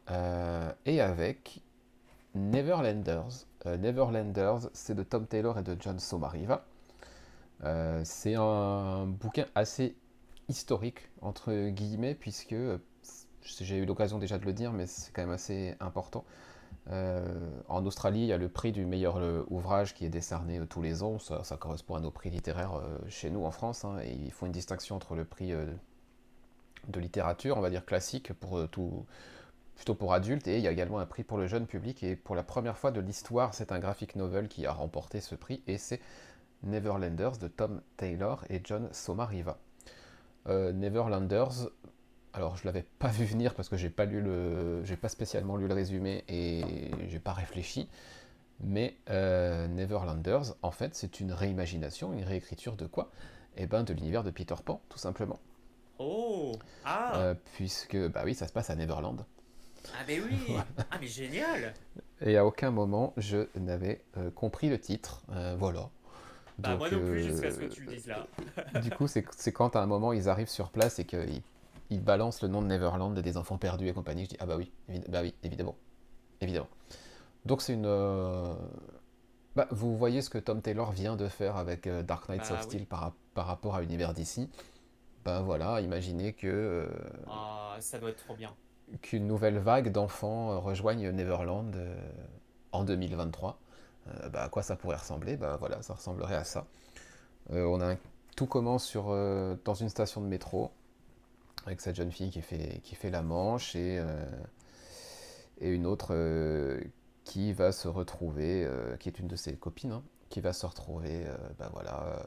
et avec Neverlanders. Neverlanders, c'est de Tom Taylor et de John Somariva. C'est un bouquin assez historique, entre guillemets, puisque j'ai eu l'occasion déjà de le dire, mais c'est quand même assez important. En Australie, il y a le prix du meilleur ouvrage qui est décerné tous les ans. Ça correspond à nos prix littéraires chez nous en France, hein, et ils font une distinction entre le prix de littérature, on va dire classique, plutôt pour adultes, et il y a également un prix pour le jeune public. Et pour la première fois de l'histoire, c'est un graphic novel qui a remporté ce prix, et c'est Neverlanders de Tom Taylor et John Somariva. Neverlanders, alors je l'avais pas vu venir parce que j'ai pas spécialement lu le résumé et j'ai pas réfléchi. Mais Neverlanders, en fait, c'est une réimagination, une réécriture de quoi? Eh ben, de l'univers de Peter Pan, tout simplement. Oh! Ah! Puisque, bah oui, ça se passe à Neverland. Ah, mais oui! Ah, mais génial! Et à aucun moment je n'avais compris le titre. Voilà. Bah, moi Donc, non plus, jusqu'à ce que tu le dises là. du coup, c'est quand à un moment ils arrivent sur place et qu'ils balancent le nom de Neverland et des enfants perdus et compagnie. Je dis, ah bah oui, bah oui, évidemment. Évidemment. Donc c'est une. Bah, vous voyez ce que Tom Taylor vient de faire avec Dark Knights of Bah oui. Steel par rapport à l'univers d'ici. Ben voilà, imaginez Ah, ça doit être trop bien. qu'une nouvelle vague d'enfants rejoigne Neverland en 2023. Bah, à quoi ça pourrait ressembler? Bah voilà, ça ressemblerait à ça. Tout commence dans une station de métro avec cette jeune fille qui fait la manche et une autre qui va se retrouver, qui est une de ses copines, hein, qui va se retrouver, bah voilà,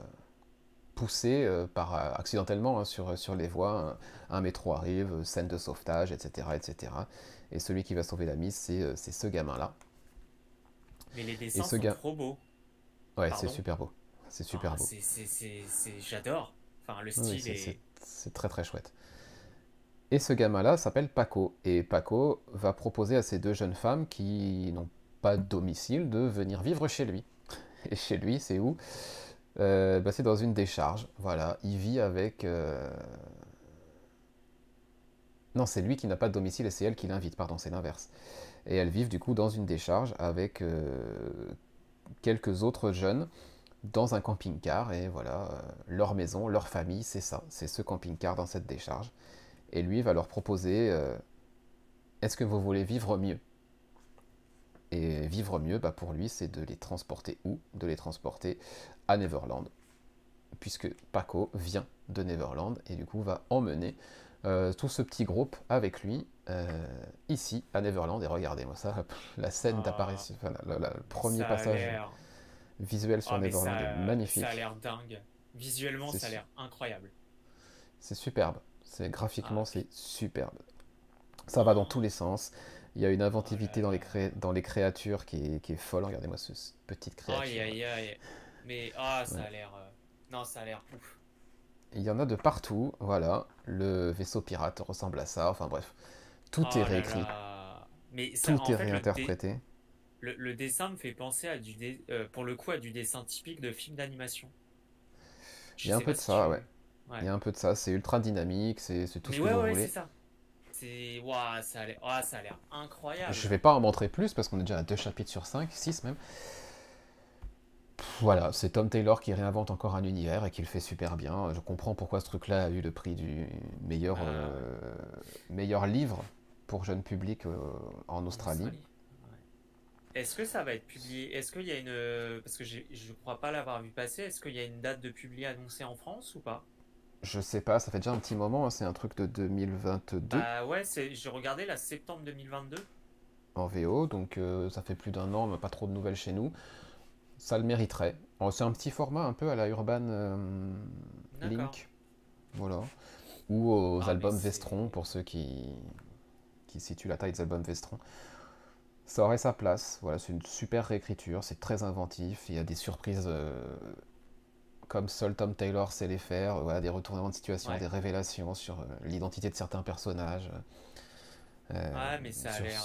poussée accidentellement, hein, sur les voies. Un métro arrive, scène de sauvetage, etc., etc. Et celui qui va sauver la mise, c'est ce gamin-là. Mais les Et dessins ce sont gars, trop beaux. ouais, c'est Pardon? super beau, c'est Ah, super beau. j'adore. Enfin, le Oui, style c'est c'est- est. c'est très très chouette. Et ce gamin-là s'appelle Paco. Et Paco va proposer à ces deux jeunes femmes qui n'ont pas de domicile de venir vivre chez lui. Et chez lui, c'est où? Bah, c'est dans une décharge. Voilà, il vit avec. Non, c'est lui qui n'a pas de domicile et c'est elle qui l'invite, pardon, c'est l'inverse. Et elles vivent du coup dans une décharge avec quelques autres jeunes dans un camping-car. Et voilà, leur maison, leur famille, c'est ça. C'est ce camping-car dans cette décharge. Et lui va leur proposer est-ce que vous voulez vivre mieux? Et aimer vivre mieux, bah pour lui, c'est de les transporter où? De les transporter à Neverland, puisque Paco vient de Neverland et du coup va emmener tout ce petit groupe avec lui ici à Neverland. Et regardez-moi ça, la scène d'apparition, enfin, le premier Ça a passage l'air. visuel sur Ah, mais Neverland est magnifique. ça a l'air dingue. Visuellement, C'est ça a su- l'air incroyable. c'est superbe. Graphiquement, Ah, c'est superbe. Ça va dans tous oh, les sens. Il y a une oh là inventivité dans là. dans les créatures qui est folle. Regardez-moi cette petite Aïe, créature. aïe, aïe. Mais ah, ça Ouais. a l'air. Non, ça a l'air ouf. Il y en a de partout. Voilà. Le vaisseau pirate ressemble à ça. Enfin bref. Tout est Oh là réécrit. là. Mais ça, Tout en est fait, réinterprété. le dessin me fait penser à pour le coup, à du dessin typique de film d'animation. Il Je y a un sais peu pas de si ça, ouais. tu. Il y Ouais. a un peu de ça. C'est ultra dynamique. C'est tout ce Mais que ouais, vous ouais, c'est voulez. ça. Ouah, ça a l'air Je incroyable. vais pas en montrer plus parce qu'on est déjà à 2 chapitres sur 5, 6 même. Voilà, c'est Tom Taylor qui réinvente encore un univers et qui le fait super bien. Je comprends pourquoi ce truc-là a eu le prix du Euh, meilleur livre pour jeune public en En Australie. Australie. Ouais. Est-ce que ça va être publié? Est-ce qu'il y a une. Parce que je crois pas l'avoir vu passer. Est-ce qu'il y a une date de publié annoncée en France ou pas? Je sais pas, ça fait déjà un petit moment, hein, c'est un truc de 2022 Bah ouais, je regardais là, septembre 2022. en VO, donc ça fait plus d'1 an, mais pas trop de nouvelles chez nous. Ça le mériterait. Oh, c'est un petit format un peu à la Urban D'accord. Link, voilà. Ou aux Ah, mais albums c'est. Vestron, pour ceux qui situent la taille des albums Vestron. Ça aurait sa place. Voilà, c'est une super réécriture, c'est très inventif. Il y a des surprises comme seul Tom Taylor sait les faire. Voilà, des retournements de situation, Ouais. des révélations sur l'identité de certains personnages. Ouais, mais ça a Sur, l'air.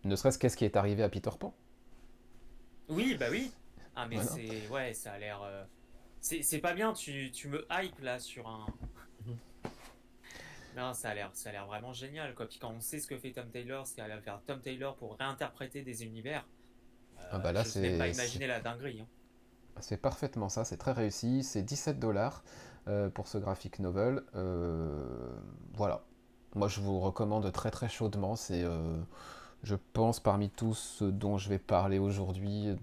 ne serait-ce qu'est-ce qui est arrivé à Peter Pan. Oui, bah oui. Ah, mais Voilà. c'est. Ouais, ça a l'air. C'est pas bien, tu me hype là sur un. Mhm. Non, ça a l'air vraiment génial, quoi. Puis quand on sait ce que fait Tom Taylor, ce qu'allait faire Tom Taylor pour réinterpréter des univers, Ah bah là, j'ose même pas imaginer la dinguerie, hein. c'est parfaitement ça, c'est très réussi. C'est 17 $ pour ce graphic novel. Voilà. Moi, je vous recommande très très chaudement. C'est, je pense, parmi tous ceux dont je vais parler aujourd'hui,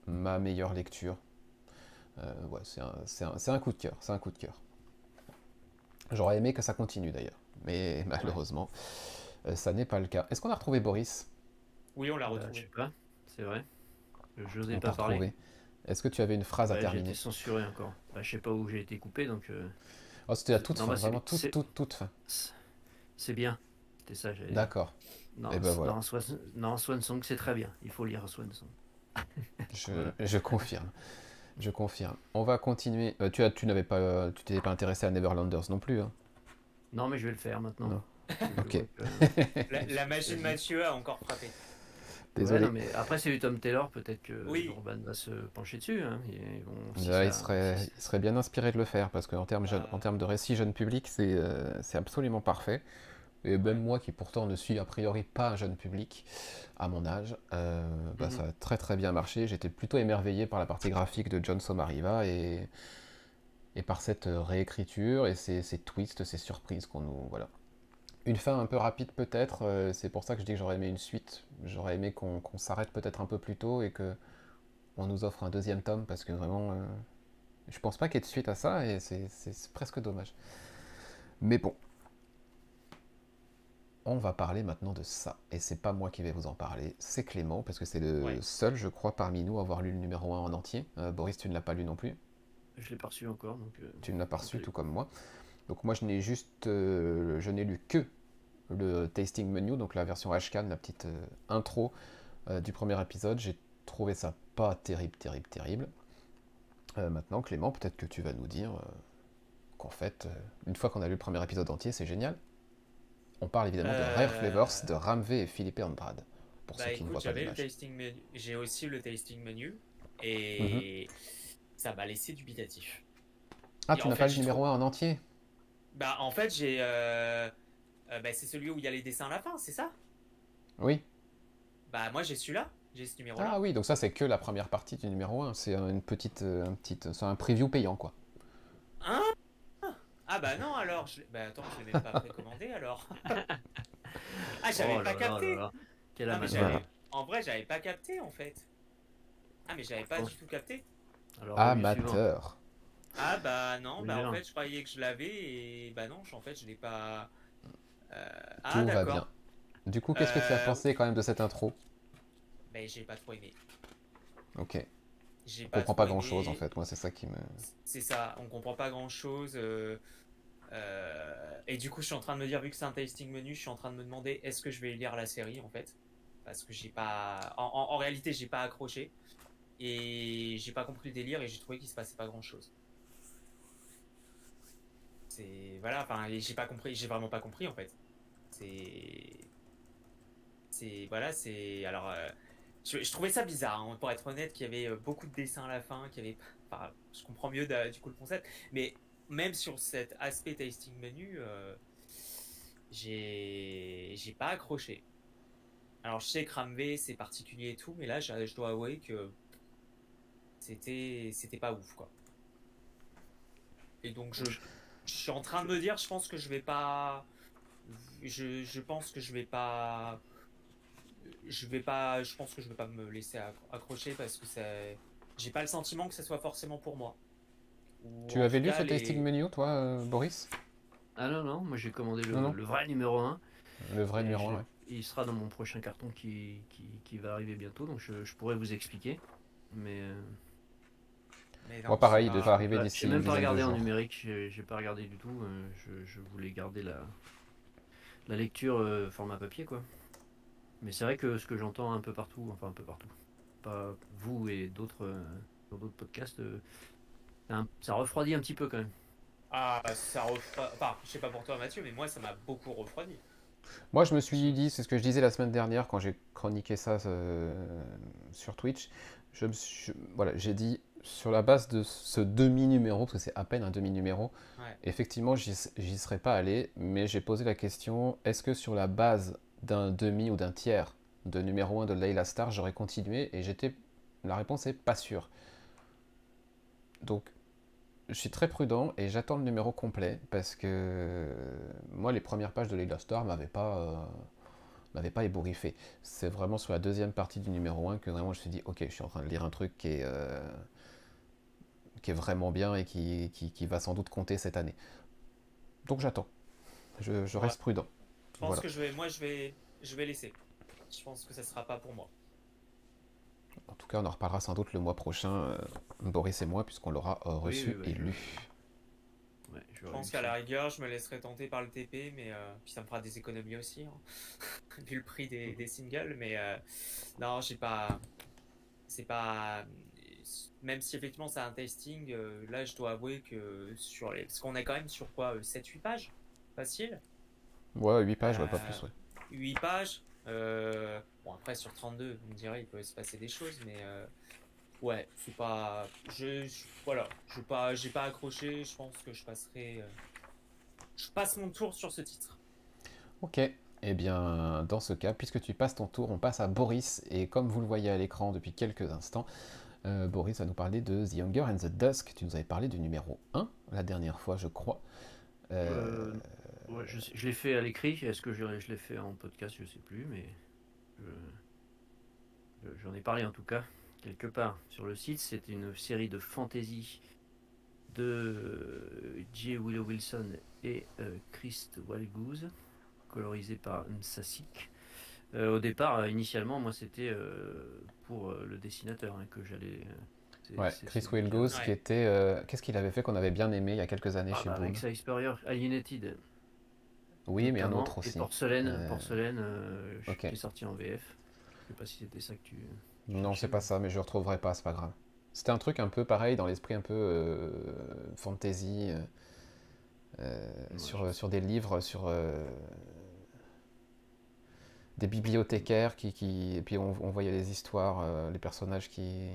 ma meilleure lecture. Ouais, c'est un coup de cœur. C'est un coup de cœur. J'aurais aimé que ça continue d'ailleurs. Mais Ouais. malheureusement, ça n'est pas le cas. Est-ce qu'on a retrouvé Boris? Oui, on l'a Bah, je sais retrouvé. pas, c'est vrai. J'osais On t'a pas parler. retrouvé. Est-ce que tu avais une phrase à Ouais, j'ai été terminer? censuré encore. Bah, je sais pas où j'ai été coupé, donc. Oh, c'était à toute Non, fin, bah, vraiment toute fin. c'est bien. C'était ça, j'allais dire. D'accord. Non, Et ben voilà. non, Swan Song, c'est très bien. Il faut lire Swan Song. Voilà. Je confirme. Je confirme. On va continuer. Tu n'avais pas, tu t'étais pas intéressé à Neverlanders non plus, hein? Non, mais je vais le faire maintenant. Non. Je Ok. vois La magie de vas-y. Mathieu a encore frappé. Ouais, non, Désolé. mais après, c'est du Tom Taylor. Peut-être que Oui. Urban va se pencher dessus. Hein. Si Là, ça. Si il serait bien inspiré de le faire parce qu'en en Euh, termes de récit jeune public, c'est absolument parfait. Et ouais. même moi qui pourtant ne suis a priori pas un jeune public à mon âge, bah, Mhm. ça a très très bien marché. J'étais plutôt émerveillé par la partie graphique de John Somariva et par cette réécriture et ces twists, ces surprises qu'on nous... Voilà. Une fin un peu rapide peut-être, c'est pour ça que je dis que j'aurais aimé une suite. J'aurais aimé qu'on s'arrête peut-être un peu plus tôt et que on nous offre un deuxième tome parce que vraiment, je pense pas qu'il y ait de suite à ça et c'est presque dommage. Mais bon, on va parler maintenant de ça. Et c'est pas moi qui vais vous en parler, c'est Clément, parce que c'est le Ouais. seul, je crois, parmi nous à avoir lu le numéro 1 en entier. Boris, tu ne l'as pas lu non plus. je l'ai pas reçu encore, donc. Tu ne l'as pas Donc, reçu, tout comme moi. Donc moi, je n'ai lu que le tasting menu, donc la version HCAN, la petite intro du premier épisode. J'ai trouvé ça pas terrible, terrible, terrible. Maintenant, Clément, peut-être que tu vas nous dire qu'en fait, une fois qu'on a lu le premier épisode entier, c'est génial. On parle évidemment de Rare Flavors Euh, de Ramvé et Philippe Andrade, pour ceux Bah qui ne écoute, voient pas j'avais le l'image. tasting menu. J'ai aussi le tasting menu Mhm. et ça m'a laissé dubitatif. Ah, Et tu en n'as fait, pas le j'ai trop. numéro 1 en entier? Bah en fait, j'ai. Bah, c'est celui où il y a les dessins à la fin, c'est ça? Oui. Bah moi j'ai celui-là, j'ai ce Ah numéro-là. oui, donc ça c'est que la première partie du numéro 1. C'est c'est un preview payant quoi. Hein? Ah bah non alors. Bah attends, je l'ai même pas précommandé alors. Ah Oh j'avais pas là là là capté. là. Quel Non mais amateur. Voilà. En vrai, j'avais pas capté en fait. Ah, mais j'avais pas Bon, du tout capté. alors revue suivante. Amateur. Ah, bah non, bah en Bien. fait, je croyais que je l'avais et bah non, en fait, je l'ai pas. Ah, Tout va bien. d'accord. Du coup, qu'est-ce que tu as Euh... pensé quand même de cette intro? Mais j'ai pas trop aimé. Ok. J'ai On pas comprend trop pas grand-chose en aimé. fait. Moi, c'est ça qui me. C'est ça, on comprend pas grand-chose. Et du coup, je suis en train de me dire, vu que c'est un tasting menu, je suis en train de me demander est-ce que je vais lire la série en fait. Parce que j'ai pas. En réalité, j'ai pas accroché. Et j'ai pas compris le délire et j'ai trouvé qu'il se passait pas grand-chose. C'est. Voilà, enfin, et j'ai pas compris, j'ai vraiment pas compris en fait. C'est. Voilà, c'est. Alors. Je trouvais ça bizarre, hein, pour être honnête, qu'il y avait beaucoup de dessins à la fin, qu'il y avait. Enfin, je comprends mieux du coup le concept, mais même sur cet aspect tasting menu, j'ai pas accroché. Alors je sais que Ramvé c'est particulier et tout, mais là je dois avouer que c'était pas ouf quoi. Et donc je suis en train de me dire, je pense que je vais pas, je pense que je pense que je vais pas me laisser accrocher parce que j'ai pas le sentiment que ce soit forcément pour moi. Ou Tu en avais tout lu cas ce tasting les. menu, toi, Boris? Ah non, non, moi j'ai commandé Non, non. le vrai numéro 1 Le vrai et numéro 1, ouais. il sera dans mon prochain carton qui va arriver bientôt, donc je pourrais vous expliquer. Mais Mais non, Moi, c'est pareil, il devrait pas. arriver j'ai d'ici une même pas dizaine de regardé en jours. numérique, j'ai pas regardé du tout. Je voulais garder la lecture format papier, quoi. Mais c'est vrai que ce que j'entends un peu partout, enfin un peu partout, pas vous et d'autres sur d'autres podcasts, ça refroidit un petit peu quand même. Ah, ça refroidit. Enfin, je sais pas pour toi, Mathieu, mais moi, ça m'a beaucoup refroidi. Moi, je me suis Je- dit, c'est ce que je disais la semaine dernière quand j'ai chroniqué ça sur Twitch. Voilà, j'ai dit, sur la base de ce demi-numéro, parce que c'est à peine un demi-numéro, Ouais. effectivement, j'y serais pas allé, mais j'ai posé la question, est-ce que sur la base d'un demi ou d'un tiers de numéro 1 de Layla Starr, j'aurais continué? Et la réponse est pas sûre. Donc, je suis très prudent et j'attends le numéro complet parce que moi, les premières pages de Layla Starr m'avait pas ébouriffé. C'est vraiment sur la deuxième partie du numéro 1 que vraiment je me suis dit, ok, je suis en train de lire un truc qui est vraiment bien et qui va sans doute compter cette année. Donc j'attends, je Ouais. reste prudent. Je pense Voilà. que je vais laisser. Je pense que ça sera pas pour moi. En tout cas, on en reparlera sans doute le mois prochain, Boris et moi, puisqu'on l'aura Oui, oui, reçu bah, et lu. ouais, Je j'aurais pense lu qu'à ça. la rigueur, je me laisserai tenter par le TP, mais puis ça me fera des économies aussi, hein, vu le prix des singles. Mais non, j'ai pas. C'est pas. Même si effectivement c'est un tasting, là je dois avouer que sur les. Parce qu'on est quand même sur quoi 7-8 pages facile. Ouais, 8 pages, ouais, pas Euh, plus, ouais. 8 pages. Bon, après, sur 32 vous me direz, il peut se passer des choses, mais ouais, c'est pas. Voilà, j'ai pas accroché. Je pense que je passerai. Je passe mon tour sur ce titre. Ok, eh bien, dans ce cas, puisque tu passes ton tour, on passe à Boris. Et comme vous le voyez à l'écran depuis quelques instants, Boris va nous parler de The Younger and the Dusk. Tu nous avais parlé du numéro 1 la dernière fois, je crois. Euh, Euh, ouais, je l'ai fait à l'écrit. Est-ce que je l'ai fait en podcast? Je sais plus, mais j'en ai parlé en tout cas quelque part sur le site. C'est une série de fantasy de J. Willow Wilson et Christ Walgouz, colorisé par Nsasik. Au départ, initialement, moi c'était pour le dessinateur que j'allais. ouais, C'est Chris celui qui a. Wilgos, qui Ouais. était. Qu'est-ce qu'il avait fait qu'on avait bien aimé il y a quelques années Ah chez bah Boom? Rex Superior, Alienated Oui, mais un notamment, autre et aussi. Porcelaine Ok. qui est sorti en VF. Je sais pas si c'était ça que tu Non, c'est cherchais. pas ça, mais je le retrouverai pas, c'est pas grave. C'était un truc un peu pareil, dans l'esprit un peu fantasy, Ouais, je sais. sur des livres, sur des bibliothécaires et puis on voyait les histoires, les personnages qui.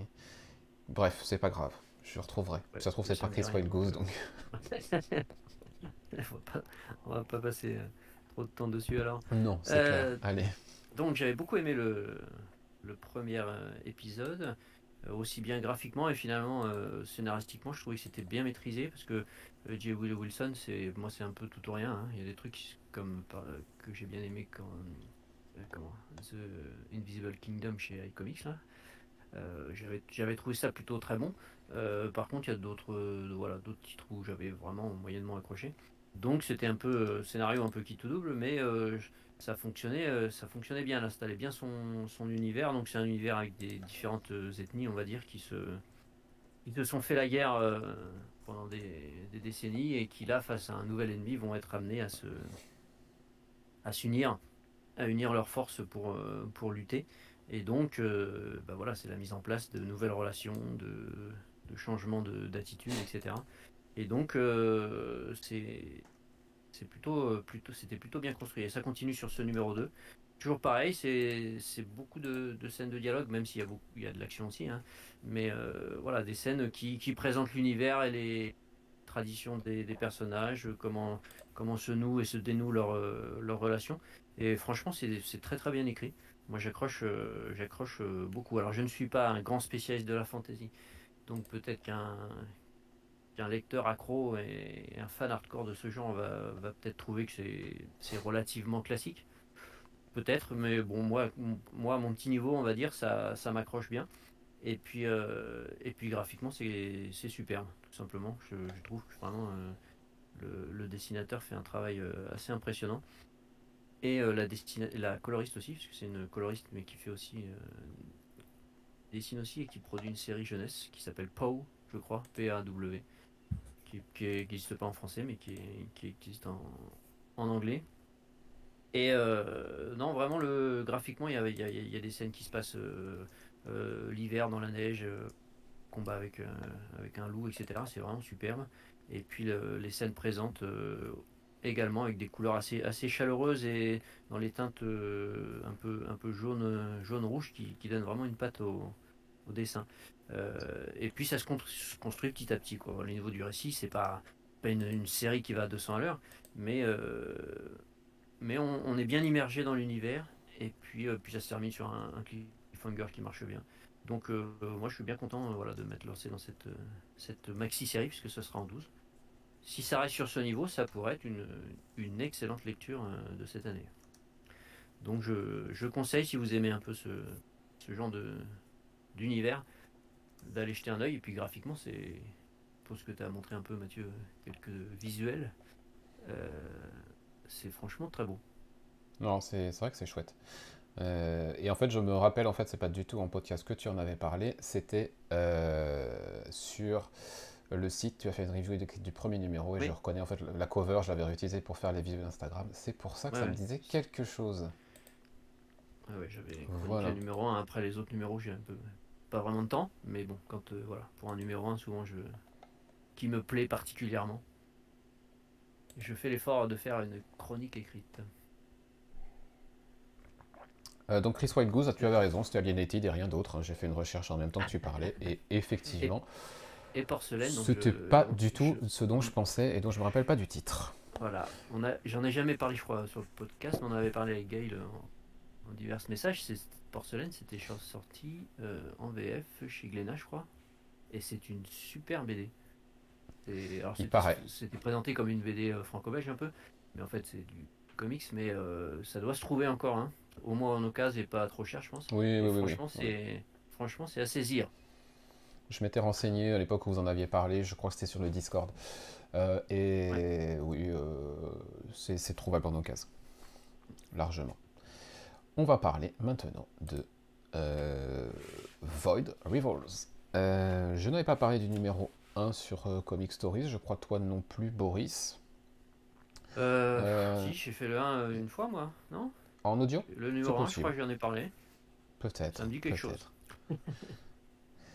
Bref, c'est pas grave, je le retrouverai. Ouais, Ça se trouve, mais c'est ça pas me dit Chris rien Wilgos, donc. on va pas passer trop de temps dessus alors. Non, c'est clair. Euh, Allez. donc j'avais beaucoup aimé le premier épisode, aussi bien graphiquement et finalement scénaristiquement, je trouvais que c'était bien maîtrisé parce que J. Willow Wilson, c'est un peu tout ou rien, hein. Il y a des trucs que j'ai bien aimé quand comment, The Invisible Kingdom chez iComics là. J'avais trouvé ça plutôt très bon. Par contre, il y a d'autres titres où j'avais vraiment moyennement accroché. Donc c'était un peu scénario un peu qui tout double, mais ça fonctionnait bien. Là, ça installait bien son univers. Donc c'est un univers avec des différentes ethnies, on va dire, qui se sont fait la guerre pendant des décennies et qui là, face à un nouvel ennemi, vont être amenés à s'unir, à unir leurs forces pour lutter. Et donc, voilà, c'est la mise en place de nouvelles relations, de changements d'attitude, etc. Et donc, c'était plutôt bien construit. Et ça continue sur ce numéro 2. Toujours pareil, c'est beaucoup de scènes de dialogue, même s'il y a il y a de l'action aussi, hein. Mais voilà, des scènes qui présentent l'univers et les traditions des personnages, comment se nouent et se dénouent leurs relations. Et franchement, c'est très très bien écrit. Moi, j'accroche beaucoup. Alors, je ne suis pas un grand spécialiste de la fantasy, donc peut-être qu'un lecteur accro et un fan hardcore de ce genre va peut-être trouver que c'est relativement classique. Peut-être, mais bon, moi, à mon petit niveau, on va dire, ça m'accroche bien. Et puis graphiquement, c'est superbe, tout simplement. Je trouve que vraiment le dessinateur fait un travail assez impressionnant. Et la coloriste aussi, parce que c'est une coloriste, mais qui fait aussi dessine aussi et qui produit une série jeunesse qui s'appelle POW, je crois, P-A-W, qui n'existe pas en français, mais qui existe en anglais. Et non, vraiment, graphiquement, il y a des scènes qui se passent l'hiver dans la neige, combat avec un loup, etc. C'est vraiment superbe. Et puis les scènes présentes également avec des couleurs assez chaleureuses et dans les teintes un peu jaune-rouge qui donnent vraiment une patte au dessin. Et puis ça se construit petit à petit, quoi. Au niveau du récit, c'est pas une série qui va à 200 à l'heure, mais, on est bien immergé dans l'univers et puis ça se termine sur un cliffhanger qui marche bien. Donc moi je suis bien content voilà, de m'être lancé dans cette maxi-série puisque ce sera en 12. Si ça reste sur ce niveau, ça pourrait être une excellente lecture de cette année. Donc je conseille, si vous aimez un peu ce genre d'univers, d'aller jeter un œil. Et puis graphiquement, pour ce que tu as montré un peu, Mathieu, quelques visuels, euh, c'est franchement très beau. Non, c'est vrai que c'est chouette. Et en fait, je me rappelle, en fait, c'est pas du tout en podcast que tu en avais parlé, c'était sur le site, tu as fait une review du premier numéro et je Oui, reconnais en fait la cover, je l'avais réutilisée pour faire les visuels Instagram. C'est pour ça que ouais, ça me ouais. disait quelque chose. Ouais, j'avais chroniqué le Voilà. numéro 1. Après les autres numéros, j'ai un peu pas vraiment de temps, mais bon, quand voilà, pour un numéro 1, souvent qui me plaît particulièrement, je fais l'effort de faire une chronique écrite. Donc Chris White Goose, tu avais raison, c'était Alienated et rien d'autre, hein. J'ai fait une recherche en même temps que tu parlais et Et, effectivement, et porcelaine, donc c'était pas du tout ce dont je pensais et dont je me rappelle pas du titre. voilà, j'en ai jamais parlé, je crois, sur le podcast, mais on avait parlé avec Gaël en divers messages. Porcelaine, c'était sorti en VF chez Glénat, je crois, et c'est une super BD. Alors Il paraît. c'était présenté comme une BD franco-belge un peu, mais en fait c'est du comics, mais ça doit se trouver encore, hein. Au moins en occasion et pas trop cher, je pense. Oui, Et oui, oui, oui. franchement, Oui. c'est à saisir. Je m'étais renseigné à l'époque où vous en aviez parlé, je crois que c'était sur le Discord. Ouais. Et oui, c'est trouvable en occasion, largement. On va parler maintenant de Void Rivals. Je n'avais pas parlé du numéro 1 sur Comic Stories, je crois toi non plus, Boris. Si, j'ai fait le 1 une fois, moi, non? En audio? Le C'est numéro 1, je crois possible. que j'en ai parlé. Ça Peut-être, me dit quelque chose. peut-être.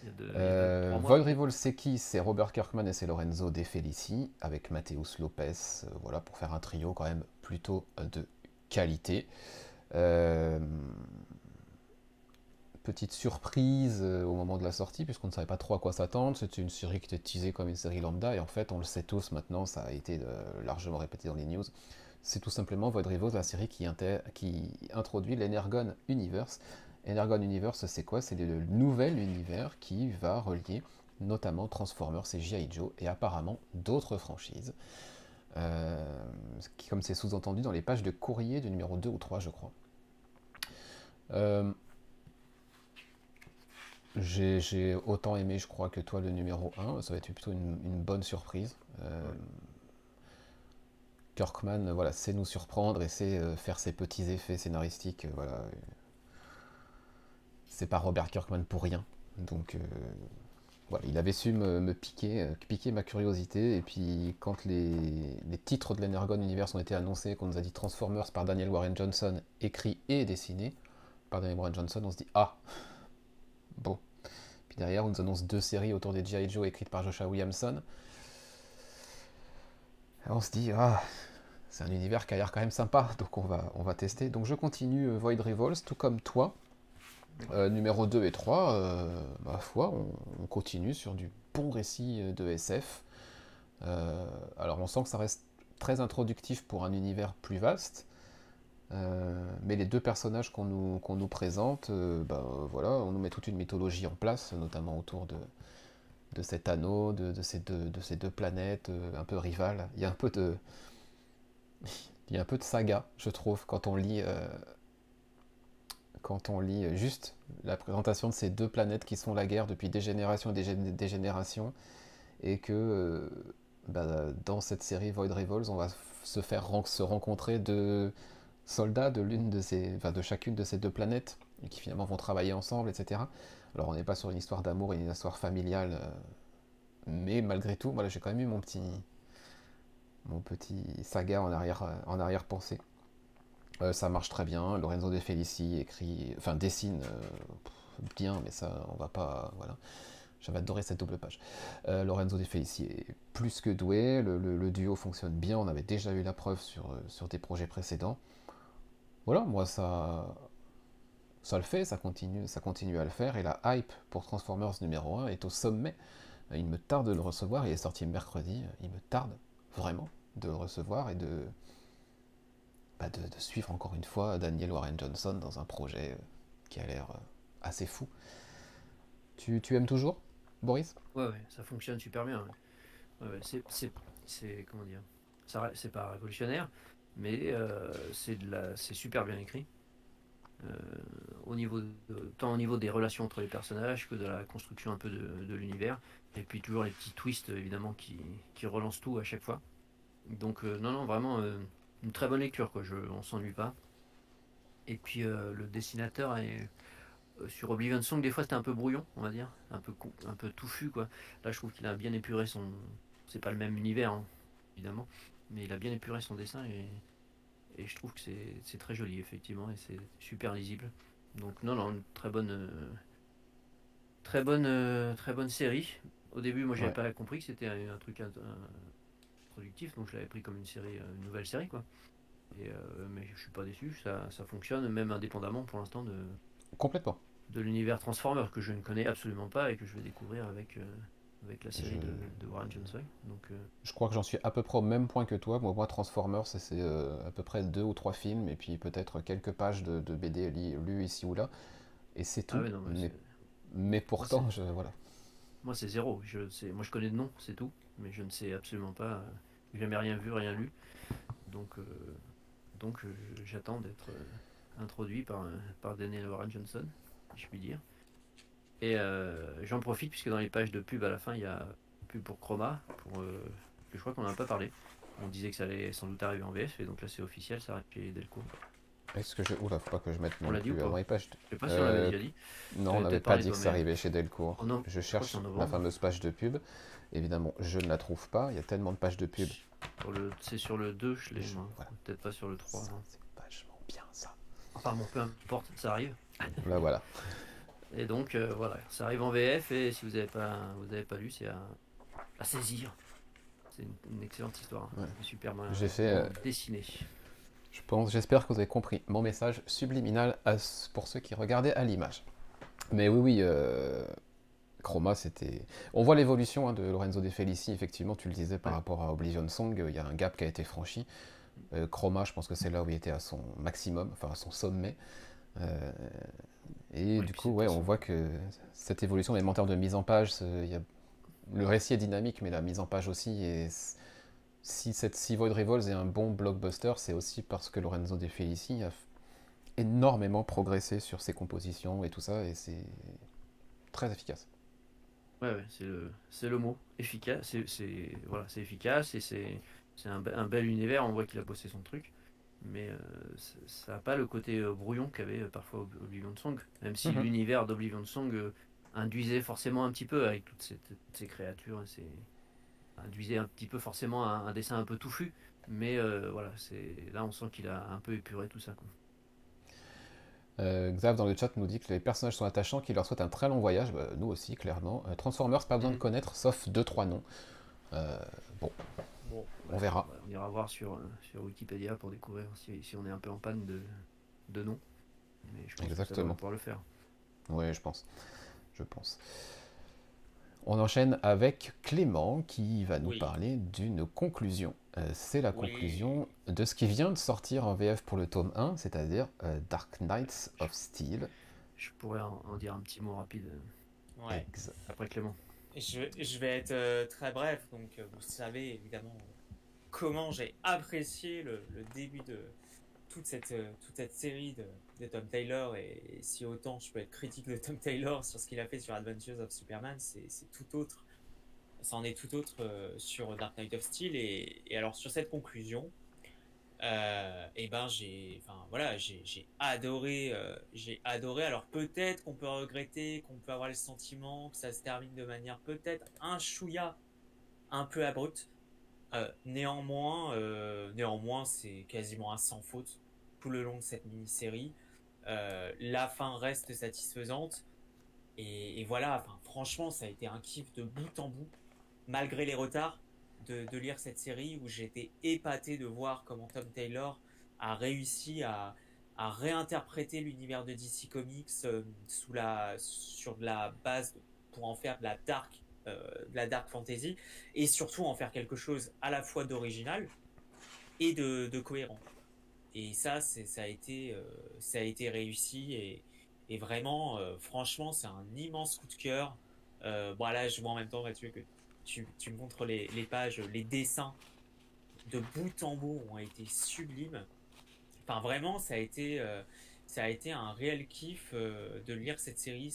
Il y a 2-3 mois Void peut-être. Rivals, c'est qui? C'est Robert Kirkman et c'est Lorenzo De Felici, avec Mateus Lopez, voilà, pour faire un trio quand même plutôt de qualité. Euh, Petite surprise au moment de la sortie, puisqu'on ne savait pas trop à quoi s'attendre. C'était une série qui était teasée comme une série lambda, et en fait, on le sait tous maintenant, ça a été largement répété dans les news. C'est tout simplement Void Rivals, la série qui introduit l'Energon Universe. Energon Universe, c'est quoi? C'est le nouvel univers qui va relier notamment Transformers et G.I. Joe, et apparemment d'autres franchises. Comme c'est sous-entendu dans les pages de courrier du numéro 2 ou 3, je crois. Euh, j'ai autant aimé, je crois, que toi le numéro un. Ça va être plutôt une bonne surprise. Ouais. Kirkman, voilà, sait nous surprendre et sait faire ses petits effets scénaristiques. Voilà, c'est pas Robert Kirkman pour rien. Donc voilà, il avait su me piquer ma curiosité. Et puis quand les titres de l'Energon Universe ont été annoncés, qu'on nous a dit Transformers par Daniel Warren Johnson, écrit et dessiné par Daniel Warren Johnson, on se dit ah bon. Puis derrière, on nous annonce 2 séries autour des G.I. Joe écrites par Joshua Williamson. Alors on se dit ah, c'est un univers qui a l'air quand même sympa, donc on va tester. Donc je continue Void Revolts, tout comme toi. Numéro 2 et 3, ma foi, on continue sur du bon récit de SF. Alors on sent que ça reste très introductif pour un univers plus vaste, mais les deux personnages qu'on nous présente, voilà, on nous met toute une mythologie en place, notamment autour de cet anneau, de ces deux planètes un peu rivales. Il y a un peu de saga, je trouve, quand on lit juste la présentation de ces deux planètes qui sont la guerre depuis des générations et des générations, et que dans cette série Void Rivals, on va se rencontrer deux soldats de chacune de ces deux planètes, et qui finalement vont travailler ensemble, etc. Alors on n'est pas sur une histoire d'amour et une histoire familiale, mais malgré tout, voilà, j'ai quand même eu mon petit saga en arrière-pensée. Ça marche très bien. Lorenzo De Felici dessine bien, mais ça, on va pas. Voilà. J'avais adoré cette double page. Lorenzo De Felici est plus que doué. Le duo fonctionne bien. On avait déjà eu la preuve sur des projets précédents. Voilà, moi, ça le fait, ça continue à le faire. Et la hype pour Transformers numéro 1 est au sommet. Il me tarde de le recevoir. Il est sorti mercredi. Il me tarde vraiment de le recevoir et de suivre encore une fois Daniel Warren Johnson dans un projet qui a l'air assez fou. Tu aimes toujours, Boris? Ouais, ouais, ça fonctionne super bien. Ouais. Ouais, ouais, comment dire, c'est pas révolutionnaire, mais c'est super bien écrit. Euh, Tant au niveau des relations entre les personnages que de la construction un peu de l'univers. Et puis toujours les petits twists évidemment qui relancent tout à chaque fois. Donc non, non, vraiment une très bonne lecture, quoi. On s'ennuie pas. Et puis le dessinateur est sur Oblivion Song, des fois c'était un peu brouillon, on va dire, un peu touffu, quoi. Là, je trouve qu'il a bien épuré son. C'est pas le même univers, hein, évidemment, mais il a bien épuré son dessin et je trouve que c'est très joli, effectivement, et c'est super lisible. Donc non, non, une très bonne série. Au début, moi, j'avais Ouais. pas compris que c'était un truc productif, donc je l'avais pris comme une nouvelle série, quoi. Mais je suis pas déçu, ça fonctionne, même indépendamment pour l'instant Complètement. de l'univers Transformers que je ne connais absolument pas et que je vais découvrir avec la série Je, de Warren Johnson. Donc, je crois que j'en suis à peu près au même point que toi. Moi, Transformers, c'est à peu près 2 ou 3 films, et puis peut-être quelques pages de BD lues ici ou là, et c'est ah tout. ouais, non, Mais moi, c'est, pourtant, voilà. moi c'est zéro. Moi je connais de nom, c'est tout, mais je ne sais absolument pas. J'ai jamais rien vu, rien lu. Donc, j'attends d'être introduit par Daniel Warren Johnson, si je puis dire. Et j'en profite puisque dans les pages de pub à la fin, il y a pub pour Chroma, que je crois qu'on n'en a pas parlé. On disait que ça allait sans doute arriver en VF, et donc là c'est officiel, ça arrive chez Delcourt. Est-ce que je. Oula, faut pas que je mette On non l'a dit ou plus pas? avant les pages. Je sais pas si on l'avait déjà dit. Non, Tu on avais n'avait peut-être pas parlé dit que ça toi-même. arrivait chez Delcourt. Oh non, Je je crois que c'est cherche en la novembre. fameuse page de pub. Évidemment, je ne la trouve pas. Il y a tellement de pages de pub. C'est sur le 2, je l'ai, moi. Voilà. Peut-être pas sur le 3. Ça, Non. c'est vachement bien, ça. Enfin bon, peu importe, ça arrive. Là, voilà. Et donc voilà, ça arrive en VF et si vous avez pas lu, c'est à saisir. C'est une excellente histoire. Ouais. Super bien J'ai fait. dessinée. J'espère que vous avez compris mon message subliminal pour ceux qui regardaient à l'image. Mais oui, Chroma, c'était. On voit l'évolution de Lorenzo De Felici, effectivement, tu le disais par Ouais. rapport à Oblivion Song, il y a un gap qui a été franchi. Chroma, je pense que c'est là où il était à son maximum, enfin à son sommet. Euh, et Oui, du puis coup, ouais, on voit que cette évolution, même en termes de mise en page, le récit est dynamique, mais la mise en page aussi. Et si Void Revolts est un bon blockbuster, c'est aussi parce que Lorenzo De Felici énormément progressé sur ses compositions et tout ça, et c'est très efficace. Ouais, c'est le mot. Efficace, voilà, c'est efficace et c'est un bel univers. On voit qu'il a bossé son truc, mais ça n'a pas le côté brouillon qu'avait parfois Oblivion Song. Même si Mhm. l'univers d'Oblivion Song induisait forcément un petit peu avec toutes ces créatures, induisait un petit peu forcément un dessin un peu touffu. Mais voilà, là on sent qu'il a un peu épuré tout ça, quoi. Xav dans le chat nous dit que les personnages sont attachants, qu'il leur souhaite un très long voyage. Bah, nous aussi, clairement. Transformers, pas besoin de Mhm. connaître, sauf deux trois noms. Euh, bon, Bon, on ouais, verra. on ira voir sur Wikipédia pour découvrir si on est un peu en panne de noms. Mais je pense que ça devrait Exactement. pouvoir le faire. Oui, je pense. Je pense. On enchaîne avec Clément qui va nous Oui, parler d'une conclusion. C'est la conclusion oui, de ce qui vient de sortir en VF pour le tome 1, c'est-à-dire Dark Knights Je, of Steel. je pourrais en dire un petit mot rapide ouais. Ex. après Clément. Je vais être très bref. Donc, vous savez évidemment comment j'ai apprécié le début de toute cette série de Tom Taylor. Et si autant je peux être critique de Tom Taylor sur ce qu'il a fait sur Adventures of Superman, c'est tout autre. Ça en est tout autre sur Dark Knight of Steel. Et alors, sur cette conclusion, et ben enfin voilà, j'ai adoré. Alors peut-être qu'on peut regretter, qu'on peut avoir le sentiment que ça se termine de manière peut-être un chouïa un peu abrupte. Néanmoins, c'est quasiment un sans faute tout le long de cette mini-série. La fin reste satisfaisante et voilà. Enfin, franchement, ça a été un kiff de bout en bout, malgré les retards, de lire cette série où j'étais épaté de voir comment Tom Taylor a réussi à réinterpréter l'univers de DC Comics sur de la base pour en faire de la dark fantasy et surtout en faire quelque chose à la fois d'original et de cohérent. Et ça a été réussi et vraiment, franchement, c'est un immense coup de cœur. Bon, là, je vois en même temps, Mathieu, que tu me montres les pages, les dessins de bout en bout ont été sublimes. Enfin, vraiment, ça a été un réel kiff de lire cette série.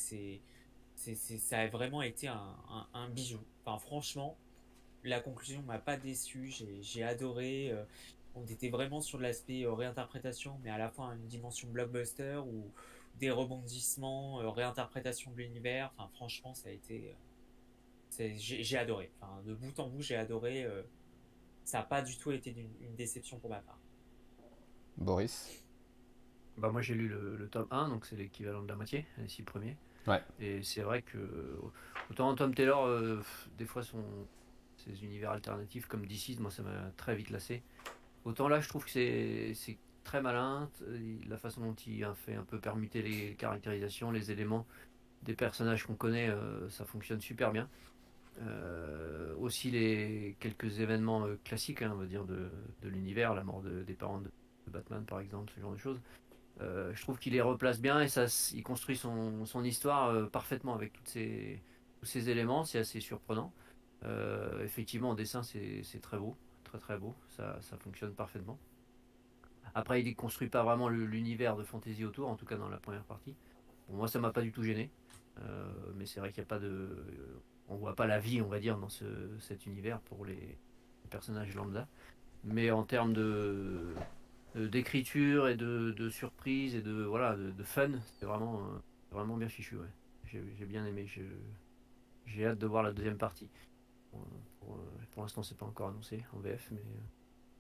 Ça a vraiment été un bijou. Enfin, franchement, la conclusion m'a pas déçu. J'ai adoré. On était vraiment sur l'aspect réinterprétation, mais à la fois une dimension blockbuster ou des rebondissements, réinterprétation de l'univers. Enfin, franchement, ça a été. J'ai adoré. Enfin, de bout en bout, j'ai adoré. Ça n'a pas du tout été une déception pour ma part. Boris. Bah moi j'ai lu le tome 1, donc c'est l'équivalent de la moitié, les 6 premiers. Ouais. Et c'est vrai que autant Tom Taylor, des fois ses univers alternatifs comme DC, moi ça m'a très vite lassé. Autant là je trouve que c'est très malin, la façon dont il a fait un peu permuter les caractérisations, les éléments des personnages qu'on connaît, ça fonctionne super bien. Aussi les quelques événements classiques, hein, on va dire, de l'univers, la mort des parents de Batman par exemple, ce genre de choses. Je trouve qu'il les replace bien et il construit son histoire parfaitement avec tous ces éléments, c'est assez surprenant. Effectivement, en dessin, c'est très beau, très très beau, ça fonctionne parfaitement. Après, il ne construit pas vraiment l'univers de fantasy autour, en tout cas dans la première partie. Bon, moi, ça m'a pas du tout gêné, mais c'est vrai qu'il n'y a pas de. On voit pas la vie, on va dire, dans cet univers pour les personnages lambda. Mais en termes d'écriture et de surprise et de fun, c'est vraiment bien fichu. Ouais. J'ai bien aimé. J'ai hâte de voir la deuxième partie. Pour l'instant, c'est pas encore annoncé en VF, mais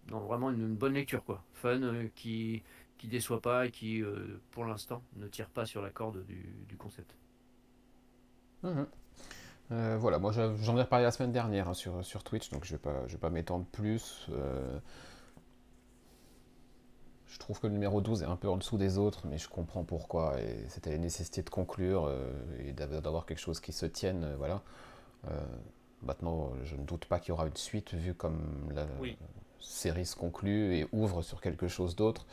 non, vraiment une bonne lecture quoi. Fun qui déçoit pas et qui, pour l'instant, ne tire pas sur la corde du concept. Mhm. Voilà, moi j'en ai reparlé la semaine dernière hein, sur Twitch, donc je vais pas m'étendre plus. Je trouve que le numéro 12 est un peu en dessous des autres, mais je comprends pourquoi. Et c'était la nécessité de conclure et d'avoir quelque chose qui se tienne. Voilà. Euh, Maintenant, je ne doute pas qu'il y aura une suite, vu comme la Oui, série se conclut et ouvre sur quelque chose d'autre.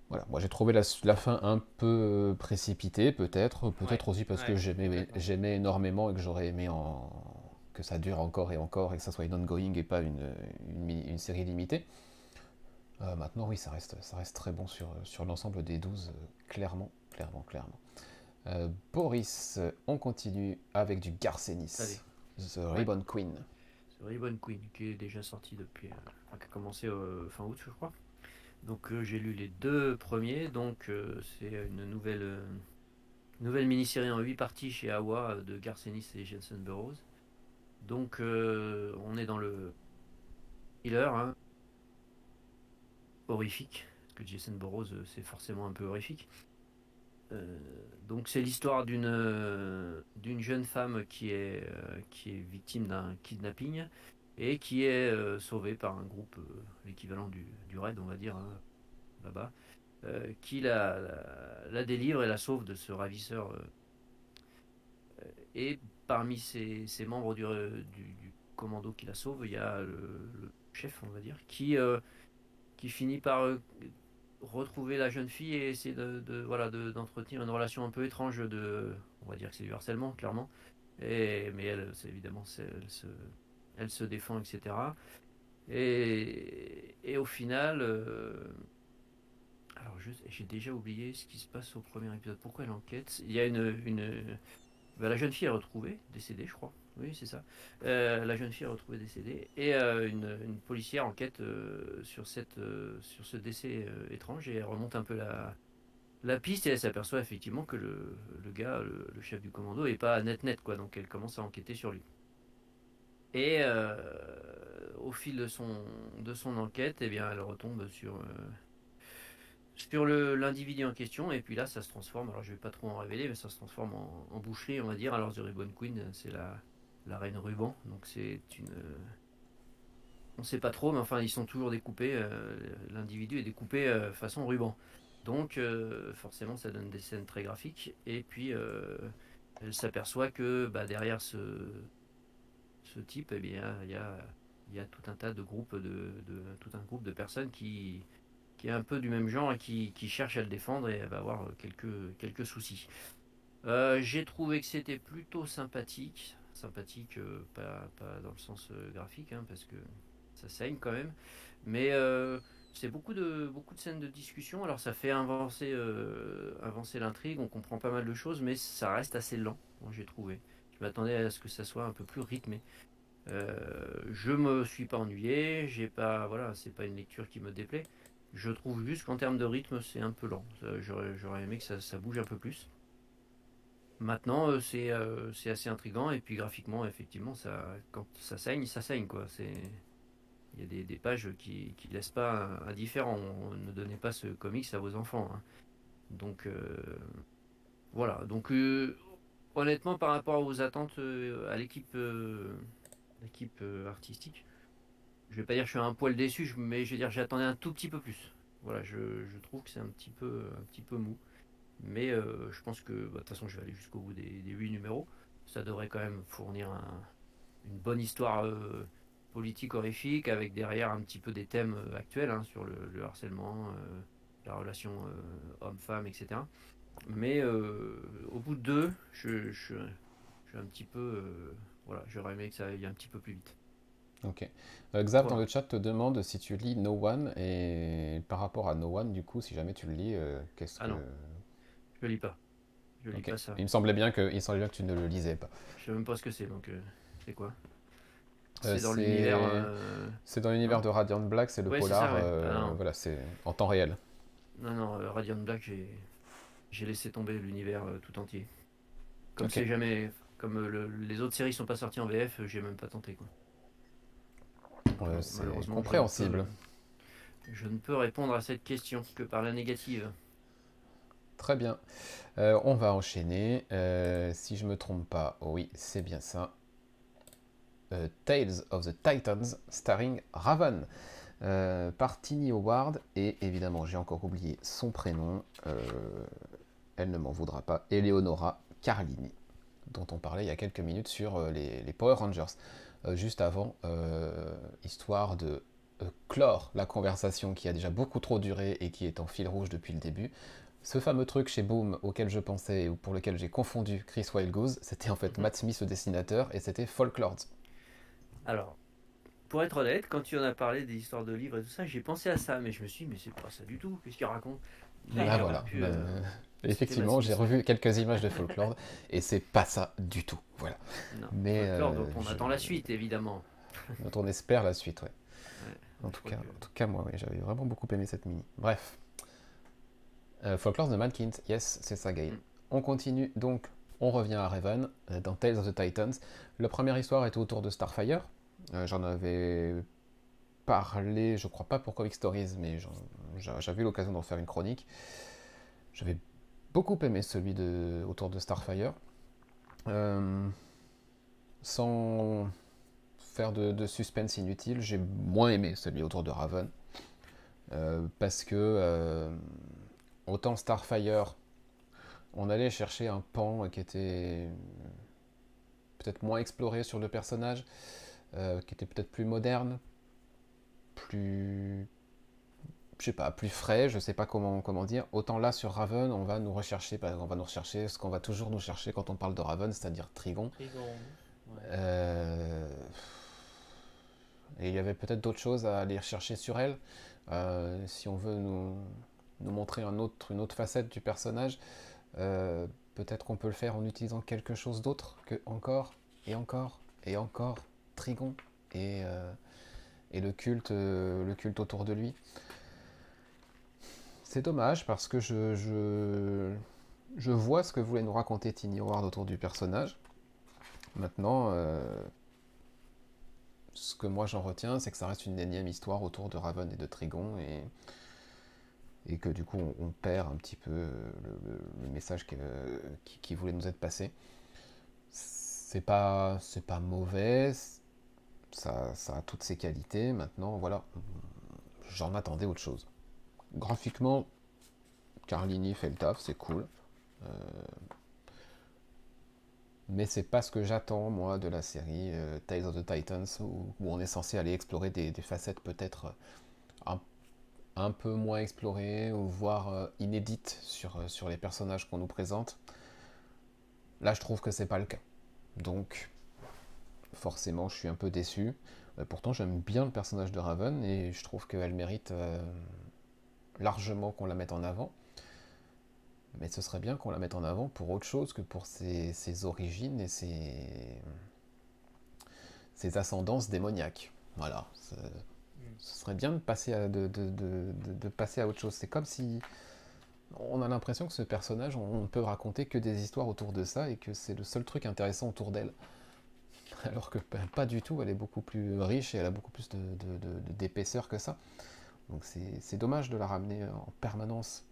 Voilà, moi j'ai trouvé la fin un peu précipitée, ouais, peut-être aussi parce que ouais, complètement. j'aimais énormément et que j'aurais aimé que ça dure encore et encore et que ça soit une ongoing et pas une série limitée. Maintenant, oui, ça reste très bon sur l'ensemble des 12, clairement. Boris, on continue avec du Garcenis, Allez, The ouais, Ribbon Queen. c'est Ribbon Queen qui est déjà sorti depuis, enfin, qui a commencé fin août, je crois. Donc j'ai lu les 2 premiers, donc c'est nouvelle mini-série en 8 parties chez Awa de Garcenis et Jensen Burroughs. Donc on est dans le thriller, hein, horrifique, parce que Jason Burroughs c'est forcément un peu horrifique. Donc c'est l'histoire d'une jeune femme qui est victime d'un kidnapping et qui est sauvée par un groupe, l'équivalent du raid, on va dire, hein, là-bas, qui la délivre et la sauve de ce ravisseur. Et parmi ces membres du commando qui la sauve, il y a le chef, on va dire, qui finit par retrouver la jeune fille et essayer voilà, d'entretenir une relation un peu étrange on va dire que c'est du harcèlement, clairement. Mais elle, c'est évidemment, elle se défend, etc. Et au final, alors j'ai déjà oublié ce qui se passe au premier épisode. Pourquoi elle enquête? Il y a la jeune fille est retrouvée, décédée, je crois. Oui, c'est ça. La jeune fille est retrouvée décédée et une policière enquête sur ce décès étrange et elle remonte un peu la piste et elle s'aperçoit effectivement que le gars, le chef du commando, est pas net quoi. Donc elle commence à enquêter sur lui. Et au fil de son enquête, eh bien, elle retombe sur l'individu en question, et puis là ça se transforme, alors je vais pas trop en révéler, mais ça se transforme en boucherie, on va dire. Alors The Ribbon Queen, c'est la reine ruban, donc on sait pas trop, mais enfin ils sont toujours découpés, l'individu est découpé façon ruban. Donc forcément ça donne des scènes très graphiques, et puis elle s'aperçoit que bah, derrière ce type, eh bien, il y a tout un tas de groupes tout un groupe de personnes qui est un peu du même genre et qui cherche à le défendre, et elle va avoir quelques soucis. J'ai trouvé que c'était plutôt sympathique. Sympathique, pas dans le sens graphique, hein, parce que ça saigne quand même. Mais c'est beaucoup de scènes de discussion. Alors ça fait avancer l'intrigue, on comprend pas mal de choses, mais ça reste assez lent, moi, j'ai trouvé. Je m'attendais à ce que ça soit un peu plus rythmé. Je me suis pas ennuyé, voilà, c'est pas une lecture qui me déplaît. Je trouve juste qu'en termes de rythme, c'est un peu lent. J'aurais aimé que ça bouge un peu plus. Maintenant, c'est assez intriguant, et puis graphiquement, effectivement, quand ça saigne quoi. Il y a des pages qui laissent pas indifférent. Ne donnez pas ce comics à vos enfants, hein. Donc voilà. Donc honnêtement, par rapport aux attentes à l'équipe artistique, je vais pas dire que je suis un poil déçu, mais je veux dire j'attendais un tout petit peu plus. Voilà, je trouve que c'est un petit peu mou. Mais je pense que bah, de toute façon je vais aller jusqu'au bout des 8 numéros. Ça devrait quand même fournir une bonne histoire politique horrifique, avec derrière un petit peu des thèmes actuels, hein, sur le harcèlement, la relation homme-femme, etc. Mais au bout de 2, je suis un petit peu... voilà, j'aurais aimé que ça aille un petit peu plus vite. Ok. Xav dans Voilà. le chat te demande si tu lis No One, et par rapport à No One, du coup, si jamais tu le lis, qu'est-ce Ah que... non, je lis pas. Je lis Ok. pas ça. Il semblait bien que tu ne le lisais pas. Je sais même pas ce que c'est, donc c'est quoi? Euh, C'est dans l'univers... c'est c'est dans l'univers non? de Radiant Black, c'est le Ouais, c'est polar, ça, ouais. Ah non, voilà, c'est en temps réel. non, Radiant Black, j'ai laissé tomber l'univers tout entier. Comme Ok. c'est jamais... Comme les autres séries sont pas sorties en VF, j'ai même pas tenté, quoi. Donc C'est malheureusement, compréhensible. je ne peux répondre à cette question que par la négative. Très bien. On va enchaîner. Si je me trompe pas, oui, c'est bien ça. Tales of the Titans, starring Ravan, par Tini Howard, et évidemment, j'ai encore oublié son prénom. Elle ne m'en voudra pas. Eleonora Carlini, dont on parlait il y a quelques minutes sur les Power Rangers. Juste avant, histoire de clore la conversation qui a déjà beaucoup trop duré et qui est en fil rouge depuis le début. Ce fameux truc chez Boom auquel je pensais, ou pour lequel j'ai confondu Chris Wildgoose, c'était en fait Matt Smith le dessinateur, et c'était Folklords. Alors, pour être honnête, quand tu en as parlé des histoires de livres et tout ça, j'ai pensé à ça, mais je me suis dit, mais c'est pas ça du tout, qu'est-ce qu'il raconte? Ah Il aurait voilà. pu Effectivement, j'ai thématiser ça. revu quelques images de Folklore et c'est pas ça du tout. Voilà. Non, Mais folklore, donc on attend la suite, évidemment. dont on espère la suite, ouais. Ouais, En je tout crois cas, que... en tout cas moi, ouais, j'avais vraiment beaucoup aimé cette mini. Bref. Folklore de Malkint, yes, c'est ça, Gaël. Mm. On continue, donc on revient à Raven, dans Tales of the Titans. La première histoire était autour de Starfire. J'en avais parlé, je crois pas pour Comic Stories, mais j'avais eu l'occasion d'en faire une chronique. J'avais beaucoup aimé celui autour de Starfire. Sans faire de suspense inutile, j'ai moins aimé celui autour de Raven. Parce que autant Starfire, on allait chercher un pan qui était peut-être moins exploré sur le personnage, qui était peut-être plus moderne, plus, je sais pas, plus frais, je sais pas comment dire. Autant là sur Raven, on va nous rechercher ce qu'on va toujours nous chercher quand on parle de Raven, c'est-à-dire Trigon. Ouais. Et il y avait peut-être d'autres choses à aller chercher sur elle. Si on veut nous montrer une autre facette du personnage, peut-être qu'on peut le faire en utilisant quelque chose d'autre que encore et encore et encore Trigon et le culte autour de lui. C'est dommage parce que je vois ce que voulait nous raconter Tiny Howard autour du personnage. Maintenant, ce que moi j'en retiens, c'est que ça reste une énième histoire autour de Raven et de Trigon et que du coup on perd un petit peu le message qui voulait nous être passé. C'est pas mauvais, ça a toutes ses qualités. Maintenant, voilà, j'en attendais autre chose. Graphiquement, Carlini fait le taf, c'est cool. Mais c'est pas ce que j'attends, moi, de la série Tales of the Titans, où on est censé aller explorer des facettes peut-être un peu moins explorées, ou voire inédites sur les personnages qu'on nous présente. Là, je trouve que c'est pas le cas. Donc, forcément, je suis un peu déçu. Pourtant, j'aime bien le personnage de Raven, et je trouve qu'elle mérite largement qu'on la mette en avant. Mais ce serait bien qu'on la mette en avant pour autre chose que pour ses origines et ses ascendances démoniaques. Voilà. Ce serait bien de passer à autre chose. C'est comme si on a l'impression que ce personnage, on ne peut raconter que des histoires autour de ça et que c'est le seul truc intéressant autour d'elle. Alors que pas du tout, elle est beaucoup plus riche et elle a beaucoup plus d'épaisseur que ça. Donc c'est dommage de la ramener en permanence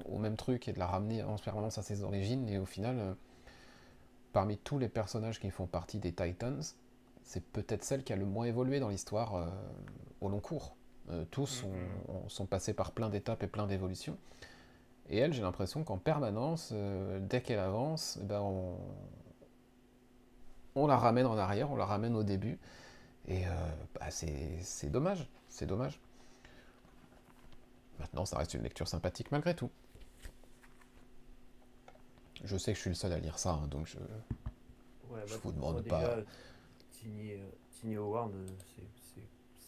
au même truc et de la ramener en permanence à ses origines. Et au final, parmi tous les personnages qui font partie des Titans, c'est peut-être celle qui a le moins évolué dans l'histoire au long cours. Tous sont passés par plein d'étapes et plein d'évolutions. Et elle, j'ai l'impression qu'en permanence, dès qu'elle avance, on la ramène en arrière, on la ramène au début. Et c'est dommage, c'est dommage. Maintenant, ça reste une lecture sympathique malgré tout. Je sais que je suis le seul à lire ça, hein, donc je vous demande pas. Tiny Howard,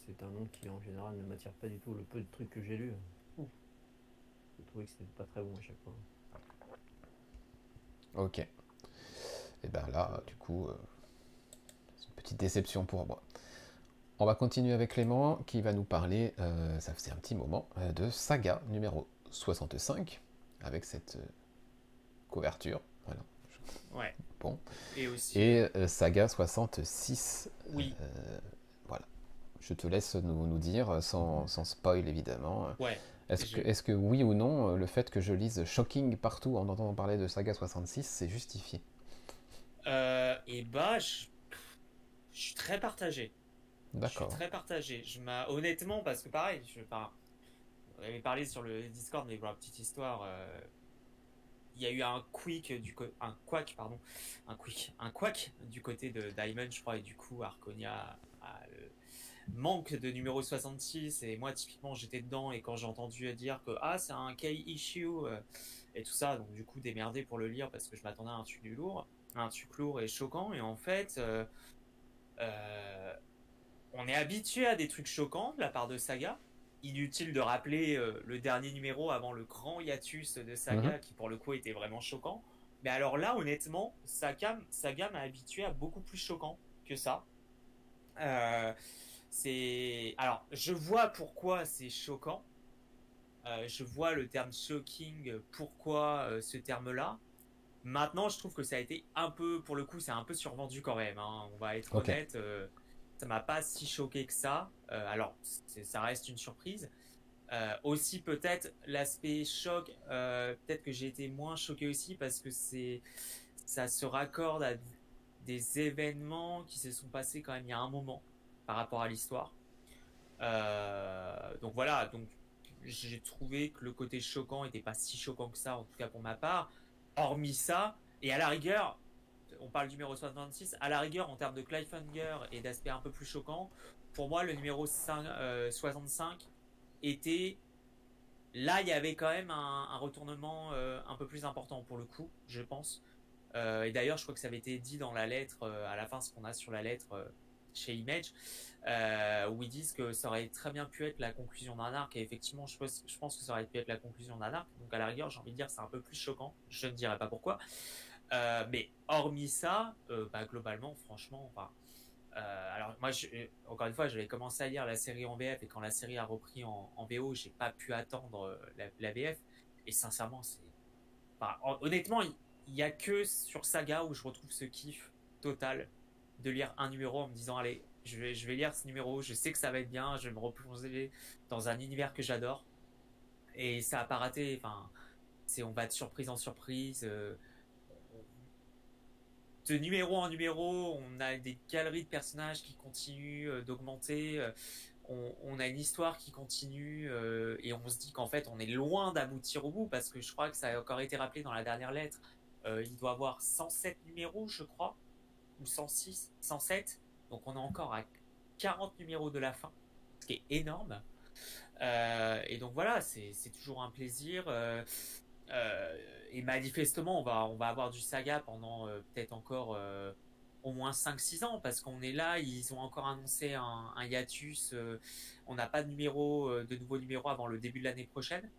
c'est un nom qui en général ne m'attire pas du tout. Le peu de trucs que j'ai lus, j'ai trouvé que c'était pas très bon à chaque fois. Ok. Et ben là, du coup, c'est une petite déception pour moi. On va continuer avec Clément qui va nous parler, ça faisait un petit moment, de Saga numéro 65, avec cette couverture. Voilà. Ouais. Bon. Et aussi. Et Saga 66. Oui. Voilà. Je te laisse nous dire, sans spoil évidemment. Ouais. Est-ce que oui ou non, le fait que je lise Shocking partout en entendant parler de Saga 66, c'est justifié? Et bah, je suis très partagé. D'accord. Je suis très partagé. Honnêtement, parce que pareil, on avait parlé sur le Discord, mais voilà, petite histoire. Il y a eu un quack du côté de Diamond, je crois, et du coup, Arconia a manque de numéro 66. Et moi, typiquement, j'étais dedans, et quand j'ai entendu dire que c'est un key issue et tout ça, donc du coup, démerdé pour le lire parce que je m'attendais à un truc lourd et choquant. Et en fait, on est habitué à des trucs choquants de la part de Saga. Inutile de rappeler le dernier numéro avant le grand hiatus de Mhm. Saga, qui pour le coup était vraiment choquant. Mais alors là, honnêtement, Saga m'a habitué à beaucoup plus choquant que ça. Euh, alors, je vois pourquoi c'est choquant. Je vois le terme shocking, pourquoi ce terme-là. Maintenant, je trouve que ça a été un peu, pour le coup, c'est un peu survendu quand même, hein. On va être Ok. honnête, ça m'a pas si choqué que ça. Alors, ça reste une surprise. Aussi peut-être l'aspect choc, peut-être que j'ai été moins choqué aussi parce que ça se raccorde à des événements qui se sont passés quand même il y a un moment par rapport à l'histoire. Donc voilà, donc j'ai trouvé que le côté choquant était pas si choquant que ça, en tout cas pour ma part. Hormis ça, et à la rigueur, on parle du numéro 66, à la rigueur en termes de cliffhanger et d'aspect un peu plus choquant, pour moi le numéro 65 était... Là, il y avait quand même un retournement un peu plus important pour le coup, je pense. Et d'ailleurs, je crois que ça avait été dit dans la lettre, à la fin, ce qu'on a sur la lettre chez Image, où ils disent que ça aurait très bien pu être la conclusion d'un arc. Et effectivement, je pense que ça aurait pu être la conclusion d'un arc. Donc à la rigueur, j'ai envie de dire, c'est un peu plus choquant. Je ne dirais pas pourquoi. Mais hormis ça, bah, globalement, franchement, enfin, alors moi, encore une fois, j'avais commencé à lire la série en VF et quand la série a repris en VO, j'ai pas pu attendre la VF. Et sincèrement, enfin, honnêtement, il y a que sur Saga où je retrouve ce kiff total de lire un numéro en me disant allez, je vais lire ce numéro, je sais que ça va être bien, je vais me replonger dans un univers que j'adore. Et ça a pas raté. Enfin, on va de surprise en surprise. De numéro en numéro, on a des galeries de personnages qui continuent d'augmenter. On a une histoire qui continue et on se dit qu'en fait on est loin d'aboutir au bout parce que je crois que ça a encore été rappelé dans la dernière lettre. Il doit avoir 107 numéros, je crois, ou 106, 107. Donc on est encore à 40 numéros de la fin, ce qui est énorme. Et donc voilà, c'est toujours un plaisir. Et manifestement, on va avoir du Saga pendant peut-être encore au moins 5 6 ans, parce qu'on est là, ils ont encore annoncé un hiatus. On n'a pas de nouveaux numéros avant le début de l'année prochaine.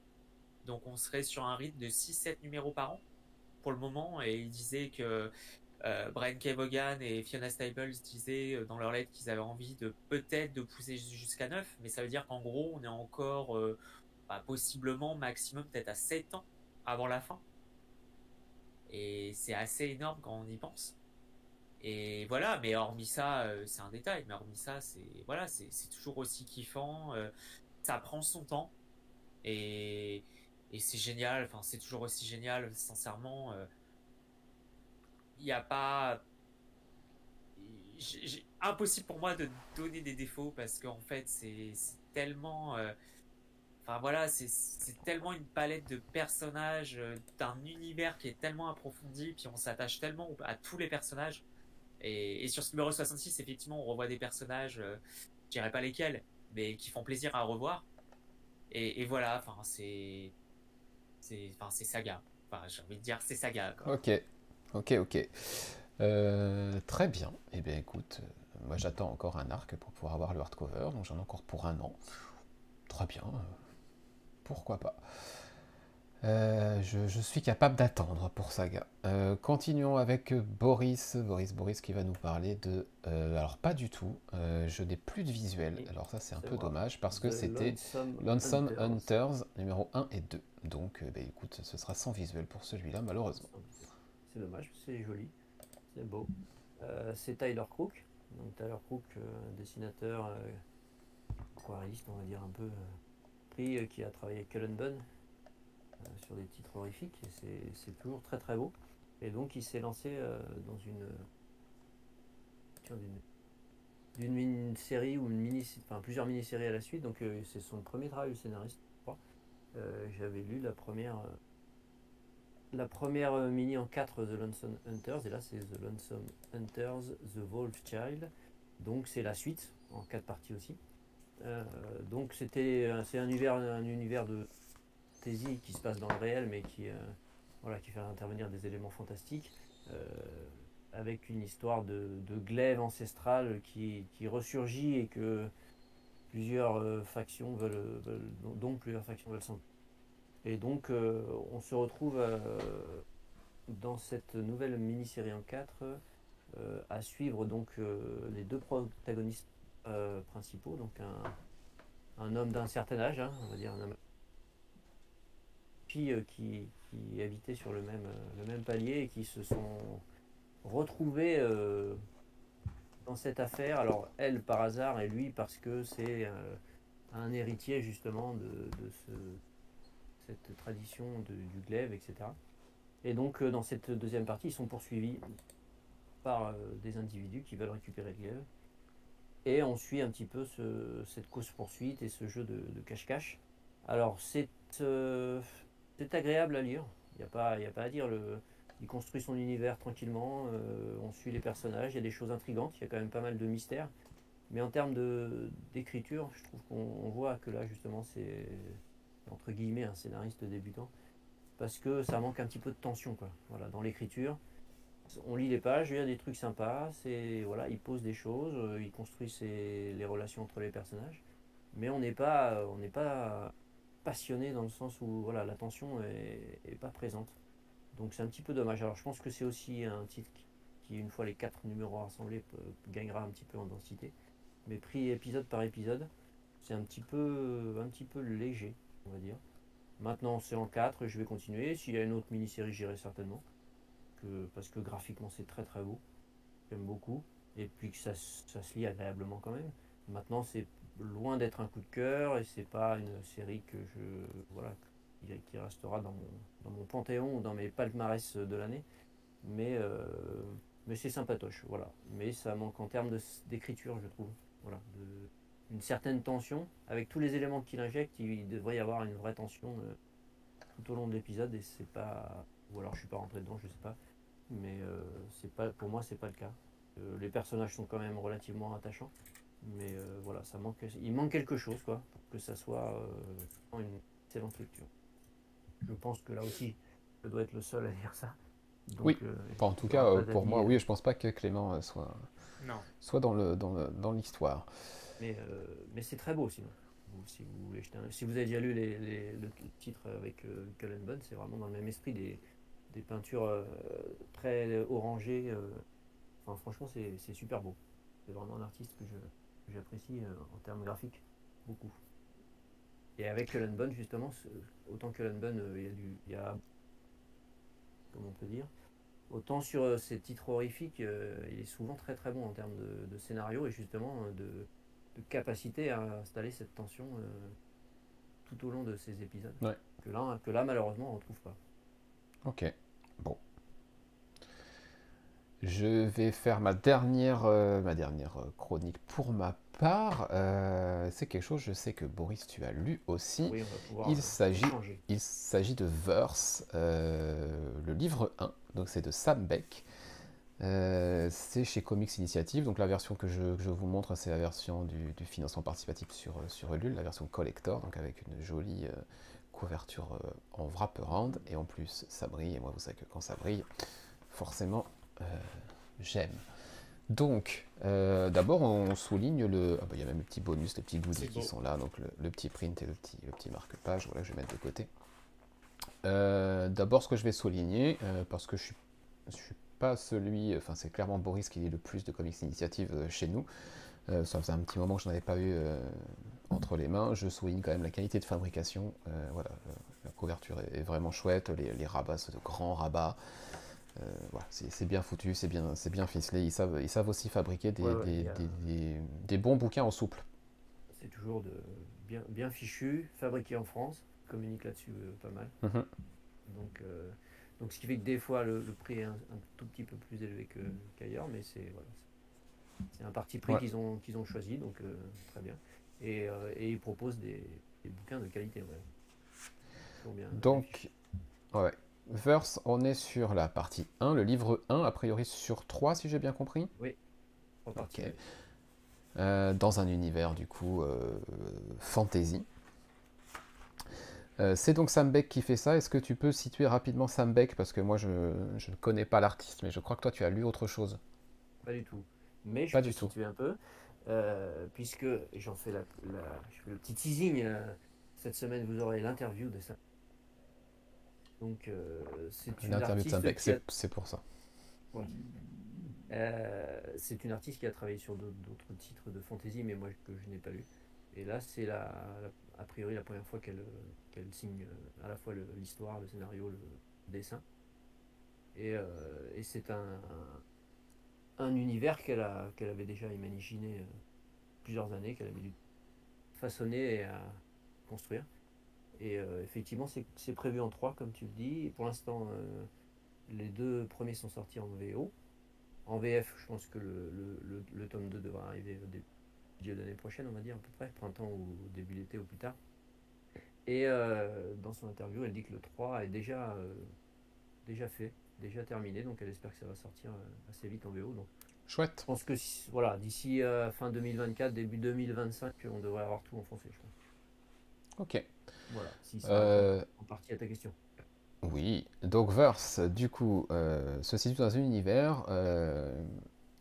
Donc on serait sur un rythme de 6 7 numéros par an pour le moment. Et ils disaient que Brian K. Vaughan et Fiona Staples disaient dans leur lettre qu'ils avaient envie de peut-être de pousser jusqu'à 9, mais ça veut dire qu'en gros, on est encore bah, possiblement maximum peut-être à 7 ans avant la fin. Et c'est assez énorme quand on y pense. Et voilà, mais hormis ça, c'est un détail, mais hormis ça, c'est voilà, c'est toujours aussi kiffant. Ça prend son temps et, et c'est génial. Enfin, c'est toujours aussi génial, sincèrement. Il n'y a pas. Impossible pour moi de donner des défauts parce qu'en fait, c'est tellement. Enfin voilà, c'est tellement une palette de personnages, d'un univers qui est tellement approfondi, puis on s'attache tellement à tous les personnages. Et sur ce numéro 66, effectivement, on revoit des personnages, je dirais pas lesquels, mais qui font plaisir à revoir. Et voilà, enfin, enfin, c'est Saga. Enfin, j'ai envie de dire, c'est Saga, quoi. Ok. Ok, ok. Très bien. Eh bien, écoute, moi j'attends encore un arc pour pouvoir avoir le hardcover, donc j'en ai encore pour un an. Très bien. Pourquoi pas. Je suis capable d'attendre pour Saga. Continuons avec Boris qui va nous parler de... alors pas du tout, je n'ai plus de visuel, Et alors ça c'est un c'est peu moi, dommage parce que The c'était Lonesome Lonesome Hunters. Hunters numéro 1 et 2. Donc bah, écoute, ce sera sans visuel pour celui-là malheureusement. C'est dommage, c'est joli, c'est beau. C'est Tyler Crook. Donc Tyler Crook, dessinateur, aquarelliste, on va dire un peu pris, qui a travaillé avec Cullen Bunn sur des titres horrifiques. Et c'est toujours très très beau. Et donc il s'est lancé dans d'une mini-série ou enfin, plusieurs mini-séries à la suite. Donc c'est son premier travail de scénariste, je crois. J'avais lu la première mini en 4, The Lonesome Hunters, et là c'est The Lonesome Hunters, The Wolf Child. Donc c'est la suite en 4 parties aussi. Donc c'est un univers de fantasy qui se passe dans le réel, mais voilà, qui fait intervenir des éléments fantastiques. avec une histoire de glaive ancestrale qui ressurgit et que plusieurs factions dont plusieurs factions veulent s'en. Et donc on se retrouve dans cette nouvelle mini-série en 4 à suivre donc les deux protagonistes principaux, donc un homme d'un certain âge, hein, on va dire un homme, puis qui habitaient sur le même palier et qui se sont retrouvés dans cette affaire. Alors elle par hasard et lui parce que c'est un héritier justement cette tradition du glaive, etc. Et donc dans cette deuxième partie, ils sont poursuivis par des individus qui veulent récupérer le glaive. Et on suit un petit peu cette course-poursuite et ce jeu de cache-cache. Alors c'est agréable à lire, il n'y a pas à dire. Il construit son univers tranquillement, on suit les personnages, il y a des choses intrigantes, il y a quand même pas mal de mystères. Mais en termes d'écriture, je trouve qu'on voit que là justement c'est entre guillemets un scénariste débutant. Parce que ça manque un petit peu de tension, quoi. Voilà, dans l'écriture. On lit les pages, il y a des trucs sympas, voilà, il pose des choses, il construit les relations entre les personnages, mais on n'est pas passionné dans le sens où voilà, la tension est pas présente. Donc c'est un petit peu dommage. Alors je pense que c'est aussi un titre qui une fois les 4 numéros rassemblés, gagnera un petit peu en densité. Mais pris épisode par épisode, c'est un petit peu léger, on va dire. Maintenant c'est en 4, je vais continuer. S'il y a une autre mini-série, j'irai certainement. Parce que graphiquement c'est très très beau, j'aime beaucoup, et puis que ça se lit agréablement quand même. Maintenant c'est loin d'être un coup de cœur et c'est pas une série que voilà, qui restera dans mon panthéon ou dans mes palmarès de l'année, mais c'est sympatoche, voilà. Mais ça manque en termes d'écriture, je trouve, voilà, une certaine tension avec tous les éléments qu'il injecte. Il devrait y avoir une vraie tension tout au long de l'épisode, et c'est pas, ou alors je suis pas rentré dedans, je sais pas, mais c'est pas, pour moi c'est pas le cas. Les personnages sont quand même relativement attachants, mais voilà, il manque quelque chose, quoi, pour que ça soit une excellente lecture. Je pense que là aussi je dois être le seul à dire ça, donc Oui, enfin, en tout cas, pour moi, oui, je pense pas que Clément Non. soit dans l'histoire. Mais c'est très beau sinon. Si vous voulez si vous avez déjà lu le titre avec Cullen Bunn, c'est vraiment dans le même esprit, des peintures très orangées. Enfin, franchement, c'est super beau. C'est vraiment un artiste que j'apprécie en termes graphiques beaucoup. Et avec Cullen Bunn, justement, autant Cullen Bunn, il y a, comment on peut dire, autant sur ces titres horrifiques, il est souvent très très bon en termes de scénario et justement de capacité à installer cette tension tout au long de ces épisodes. Ouais. Que là malheureusement on ne retrouve pas. Ok, bon. Je vais faire ma dernière chronique pour ma part. C'est quelque chose, je sais que Boris, tu as lu aussi. Oui, on va pouvoir Il changer. s'agit de Verse, le livre 1, donc c'est de Sam Beck. C'est chez Comics Initiative, donc la version que je vous montre, c'est la version du financement participatif sur Ulule, la version collector, donc avec une jolie couverture en wraparound, et en plus ça brille, et moi vous savez que quand ça brille, forcément j'aime. Donc d'abord on souligne il y a même les petits bonus, les petits goodies qui sont là, donc le petit print et le petit marque-page, voilà, je vais mettre de côté. D'abord ce que je vais souligner, parce que je suis pas celui, enfin c'est clairement Boris qui lit le plus de Comics Initiative chez nous. Ça faisait un petit moment que je n'en avais pas eu entre les mains. Je souligne quand même la qualité de fabrication. Voilà, la couverture est vraiment chouette, les rabats, c'est de grands rabats. Voilà, c'est bien foutu, c'est bien ficelé. Ils savent aussi fabriquer des bons bouquins en souple. C'est toujours bien fichu, fabriqué en France, ils communiquent là-dessus pas mal. Mm-hmm. Donc ce qui fait que des fois le prix est un tout petit peu plus élevé qu'ailleurs, mais c'est un parti pris qu'ils ont choisi, donc très bien. Et ils proposent des bouquins de qualité. Ouais. Donc, ouais. Verse, on est sur la partie 1, le livre 1, a priori sur 3 si j'ai bien compris. Oui, 3 parties. Okay. Dans un univers du coup fantasy. C'est donc Sam Beck qui fait ça. Est-ce que tu peux situer rapidement Sam Beck? Parce que moi, je ne connais pas l'artiste, mais je crois que toi, tu as lu autre chose. Pas du tout. Mais je Pas peux du tout. situer un peu, puisque j'en fais je fais le petit teasing. Cette semaine, vous aurez l'interview de ça. Donc, c'est une L'interview de Sam Beck, artiste qui a... c'est pour ça. Ouais. C'est une artiste qui a travaillé sur d'autres titres de fantasy, mais moi que je n'ai pas lu. Et là, c'est a priori la première fois qu'elle signe à la fois l'histoire, le scénario, le dessin. Et c'est un univers qu'elle avait déjà imaginé plusieurs années, qu'elle avait dû façonner et à construire. Et effectivement, c'est prévu en 3, comme tu le dis. Et pour l'instant, les 2 premiers sont sortis en VO. En VF, je pense que le tome 2 devra arriver au début de l'année prochaine, on va dire, à peu près, printemps ou début d'été ou plus tard. Et dans son interview, elle dit que le 3 est déjà fait, déjà terminé, donc elle espère que ça va sortir assez vite en VO. Donc, Chouette. je pense que voilà, d'ici fin 2024, début 2025, on devrait avoir tout en français, je pense. Ok. Voilà, si ça répond Euh, en partie à ta question. oui. Donc Verse, du coup, se situe dans un univers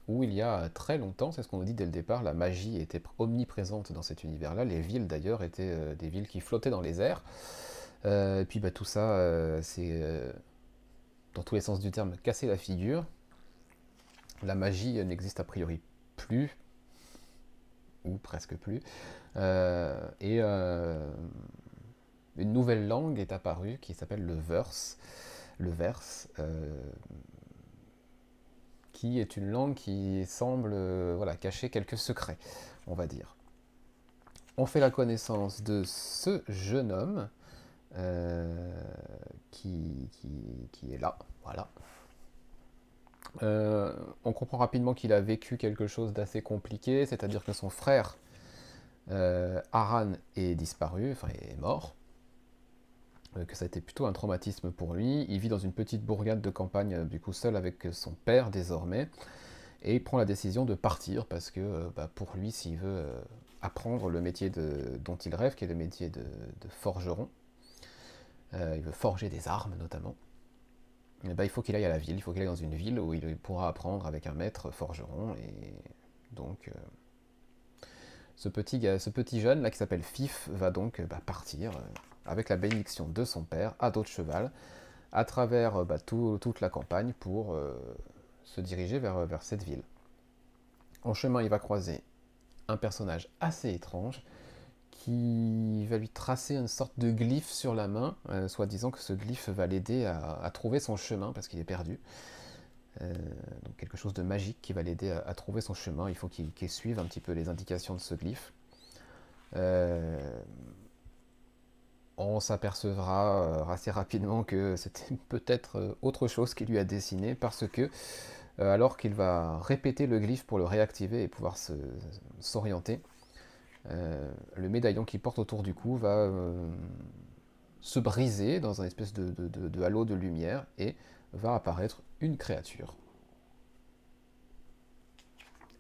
où il y a très longtemps, c'est ce qu'on nous dit dès le départ, la magie était omniprésente dans cet univers-là. Les villes, d'ailleurs, étaient des villes qui flottaient dans les airs. Et puis bah, tout ça, c'est, dans tous les sens du terme, casser la figure. La magie n'existe a priori plus, ou presque plus. Et une nouvelle langue est apparue qui s'appelle le verse, qui est une langue qui semble voilà, cacher quelques secrets, on va dire. On fait la connaissance de ce jeune homme qui est là, voilà. On comprend rapidement qu'il a vécu quelque chose d'assez compliqué, c'est-à-dire que son frère Aran est disparu, enfin est mort, que ça a été plutôt un traumatisme pour lui. Il vit dans une petite bourgade de campagne, du coup seul avec son père désormais, et il prend la décision de partir parce que pour lui, s'il veut apprendre le métier dont il rêve, qui est le métier de forgeron, il veut forger des armes notamment, et il faut qu'il aille à la ville, il faut qu'il aille dans une ville où il pourra apprendre avec un maître forgeron, et donc ce petit jeune là qui s'appelle Fif va donc partir avec la bénédiction de son père à dos de cheval à travers toute la campagne pour se diriger vers cette ville. En chemin, il va croiser un personnage assez étrange qui va lui tracer une sorte de glyphe sur la main, soi-disant que ce glyphe va l'aider à trouver son chemin parce qu'il est perdu. Donc quelque chose de magique qui va l'aider à trouver son chemin. Il faut qu'il suive un petit peu les indications de ce glyphe. On s'apercevra assez rapidement que c'était peut-être autre chose qui lui a dessiné parce que alors qu'il va répéter le glyphe pour le réactiver et pouvoir s'orienter, le médaillon qu'il porte autour du cou va se briser dans un espèce de halo de lumière et va apparaître une créature.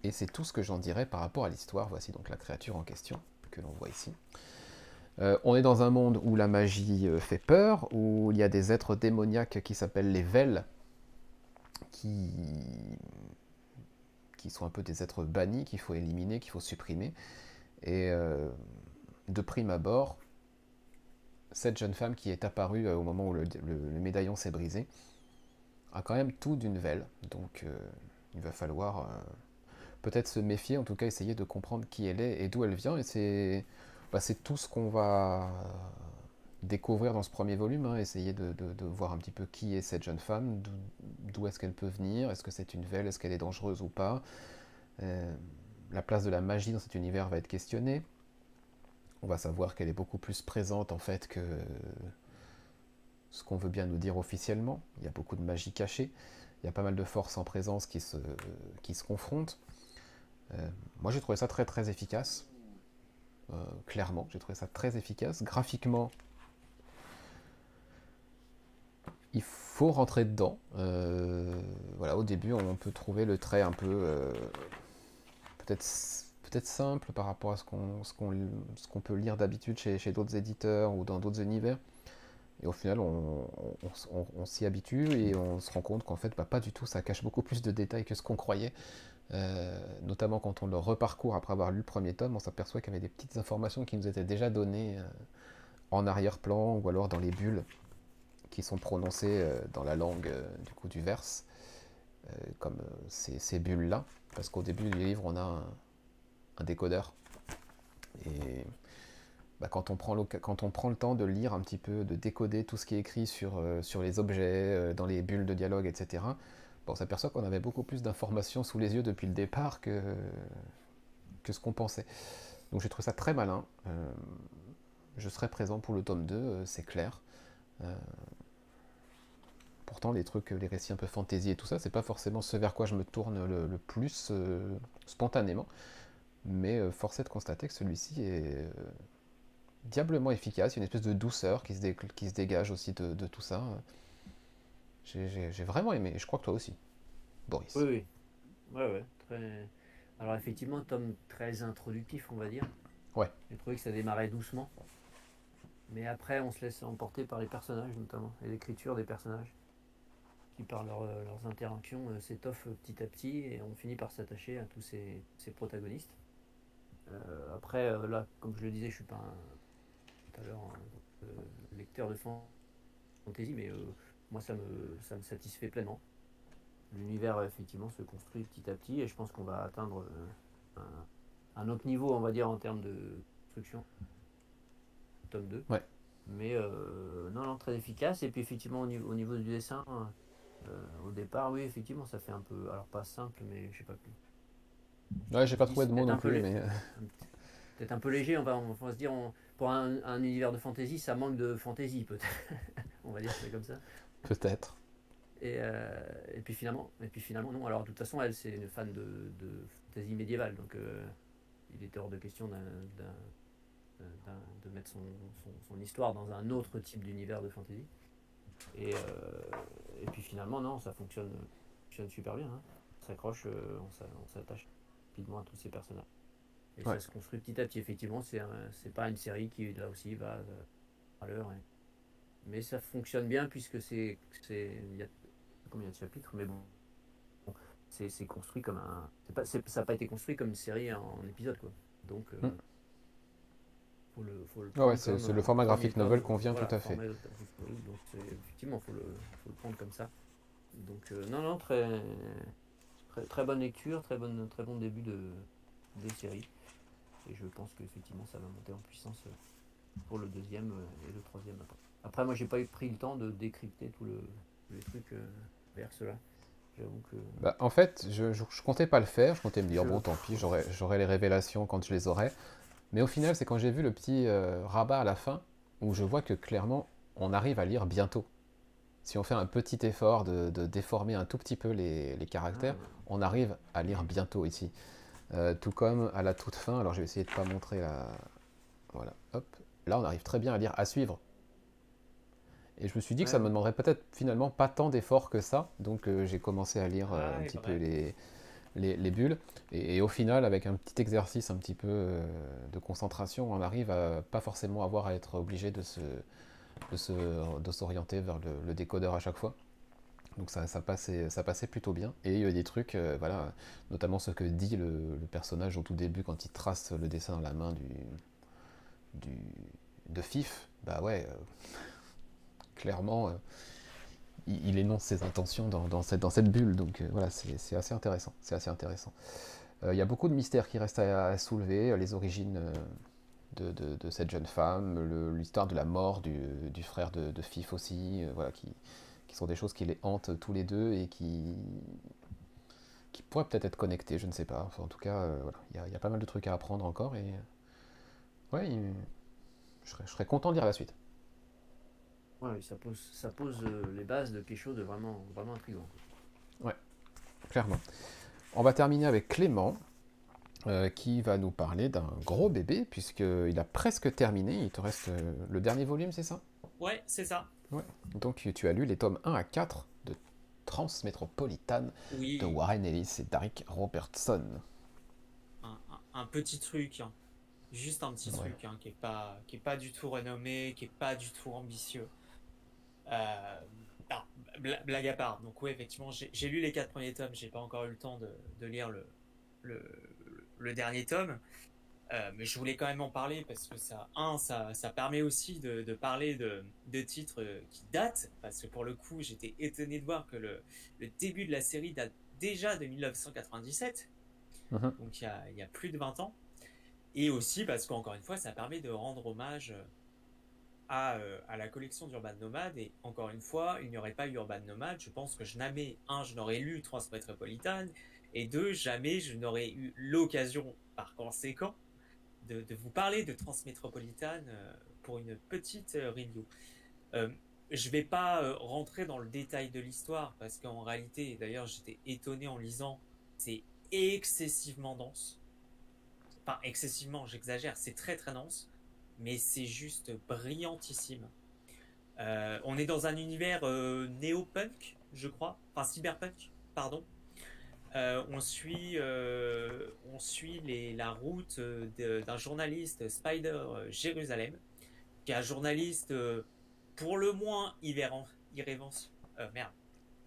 Et c'est tout ce que j'en dirais par rapport à l'histoire. Voici donc la créature en question que l'on voit ici. On est dans un monde où la magie fait peur, où il y a des êtres démoniaques qui s'appellent les Vels, qui sont un peu des êtres bannis qu'il faut éliminer, qu'il faut supprimer. Et de prime abord, cette jeune femme qui est apparue au moment où le médaillon s'est brisé a quand même tout d'une Velle. Donc il va falloir peut-être se méfier, en tout cas essayer de comprendre qui elle est et d'où elle vient. Et c'est tout ce qu'on va découvrir dans ce premier volume, hein, essayer de voir un petit peu qui est cette jeune femme, d'où est-ce qu'elle peut venir, est-ce que c'est une Velle, est-ce qu'elle est dangereuse ou pas. La place de la magie dans cet univers va être questionnée. On va savoir qu'elle est beaucoup plus présente en fait que ce qu'on veut bien nous dire officiellement. Il y a beaucoup de magie cachée, il y a pas mal de forces en présence qui se confrontent. Moi j'ai trouvé ça très très efficace. Clairement, j'ai trouvé ça très efficace. Graphiquement, il faut rentrer dedans. Voilà, au début, on peut trouver le trait un peu peut-être peut-être simple par rapport à ce qu'on peut lire d'habitude chez d'autres éditeurs ou dans d'autres univers. Et au final, on s'y habitue et on se rend compte qu'en fait, pas du tout, ça cache beaucoup plus de détails que ce qu'on croyait. Notamment quand on le reparcourt après avoir lu le premier tome, on s'aperçoit qu'il y avait des petites informations qui nous étaient déjà données en arrière-plan ou alors dans les bulles qui sont prononcées dans la langue du coup du verse, comme ces bulles-là. Parce qu'au début du livre, on a un décodeur. Et quand on prend le temps de lire un petit peu, de décoder tout ce qui est écrit sur les objets, dans les bulles de dialogue, etc., on s'aperçoit qu'on avait beaucoup plus d'informations sous les yeux depuis le départ que ce qu'on pensait. Donc j'ai trouvé ça très malin. Je serai présent pour le tome 2, c'est clair. Pourtant, les récits un peu fantasy et tout ça, c'est pas forcément ce vers quoi je me tourne le plus spontanément. Mais force est de constater que celui-ci est diablement efficace. Il y a une espèce de douceur qui se dégage aussi de tout ça. J'ai vraiment aimé, et je crois que toi aussi, Boris. Oui, oui. Ouais, très... Alors effectivement, tome très introductif, on va dire. Ouais. J'ai trouvé que ça démarrait doucement. Mais après, on se laisse emporter par les personnages, notamment, et l'écriture des personnages, qui par leurs interactions s'étoffent petit à petit, et on finit par s'attacher à tous ces protagonistes. Après, là, comme je le disais, je suis pas tout à l'heure lecteur de fantasy, mais moi, ça me satisfait pleinement. L'univers, effectivement, se construit petit à petit, et je pense qu'on va atteindre un autre niveau, on va dire, en termes de construction. Tome 2. Ouais. Mais non, très efficace. Et puis, effectivement, au niveau du dessin, au départ, oui, effectivement, ça fait un peu, alors pas simple, mais je sais pas plus. Ouais, j'ai pas trouvé de mots non plus, mais peut-être un peu léger, on va se dire, pour un univers de fantasy, ça manque de fantasy, peut-être. On va dire ça comme ça. peut-être. Et puis finalement, non. Alors, de toute façon, elle, c'est une fan de fantasy médiévale, donc il était hors de question de mettre son histoire dans un autre type d'univers de fantasy. Et puis finalement, non, ça fonctionne super bien. Hein. On s'accroche, on s'attache rapidement à tous ces personnages. Et ça se construit petit à petit. Effectivement, c'est pas une série qui, là aussi, va à l'heure. Mais ça fonctionne bien puisque il y a combien de chapitres, mais bon, c'est construit comme ça n'a pas été construit comme une série en épisode, quoi. Donc, faut le prendre c'est le format graphic novel convient tout à fait. Donc, effectivement, faut le prendre comme ça. Donc, non, très bonne lecture, très bon début des séries. Et je pense qu'effectivement, ça va monter en puissance pour le deuxième et le troisième après. Après, moi, j'ai pas pris le temps de décrypter tous les trucs vers cela. J'avoue que... En fait, je comptais pas le faire. Je comptais me dire, bon, tant pis, j'aurai les révélations quand je les aurai. Mais au final, c'est quand j'ai vu le petit rabat à la fin, où je vois que clairement, on arrive à lire bientôt. Si on fait un petit effort de déformer un tout petit peu les caractères, on arrive à lire bientôt ici. Tout comme à la toute fin, alors je vais essayer de ne pas montrer la... Voilà, hop. Là, on arrive très bien à lire à suivre. Et je me suis dit que ça me demanderait peut-être finalement pas tant d'efforts que ça. Donc j'ai commencé à lire un petit peu les bulles. Et au final, avec un petit exercice un petit peu de concentration, on arrive à pas forcément avoir à être obligé de s'orienter vers le décodeur à chaque fois. Donc ça passait plutôt bien. Et il y a des trucs, voilà, notamment ce que dit le personnage au tout début quand il trace le dessin dans la main de Fif. Bah ouais, clairement, il énonce ses intentions dans cette bulle. Donc voilà, c'est assez intéressant. C'est assez intéressant. Il y a beaucoup de mystères qui restent à soulever. Les origines de cette jeune femme, l'histoire de la mort du frère de Fif aussi, voilà, qui sont des choses qui les hantent tous les deux et qui pourraient peut-être être connectées, je ne sais pas. Enfin, en tout cas, voilà, il y a pas mal de trucs à apprendre encore et ouais, je serais content de lire la suite. Ouais, ça pose les bases de quelque chose de vraiment, vraiment intriguant. Ouais, clairement. On va terminer avec Clément, qui va nous parler d'un gros bébé, puisqu'il a presque terminé. Il te reste le dernier volume, c'est ça ? Ouais, c'est ça. Ouais. Donc tu as lu les tomes 1 à 4 de Transmétropolitane de Warren Ellis et Darick Robertson. un petit truc, hein. Juste un petit Ouais. truc, hein, qui est pas du tout renommé, qui est pas du tout ambitieux. Euh, non, blague à part. Donc oui, effectivement, j'ai lu les 4 premiers tomes. J'ai pas encore eu le temps de lire le, le dernier tome. Mais je voulais quand même en parler parce que ça permet aussi de parler de titres qui datent. Parce que pour le coup, j'étais étonné de voir que le début de la série date déjà de 1997. Mhm. Donc il y a plus de 20 ans. Et aussi parce qu'encore une fois, ça permet de rendre hommage à la collection d'Urban Nomad. Et encore une fois, il n'y aurait pas eu Urban Nomad. Je pense que jamais, je n'aurais lu Transmétropolitan. Et deux, jamais je n'aurais eu l'occasion, par conséquent, de vous parler de Transmétropolitan pour une petite review. Euh, je ne vais pas rentrer dans le détail de l'histoire parce qu'en réalité, d'ailleurs, j'étais étonné en lisant, c'est excessivement dense. Enfin, excessivement, j'exagère, c'est très très dense, mais c'est juste brillantissime. On est dans un univers néo-punk, je crois, enfin cyberpunk, pardon. On suit la route d'un journaliste Spider Jérusalem, qui est un journaliste pour le moins merde,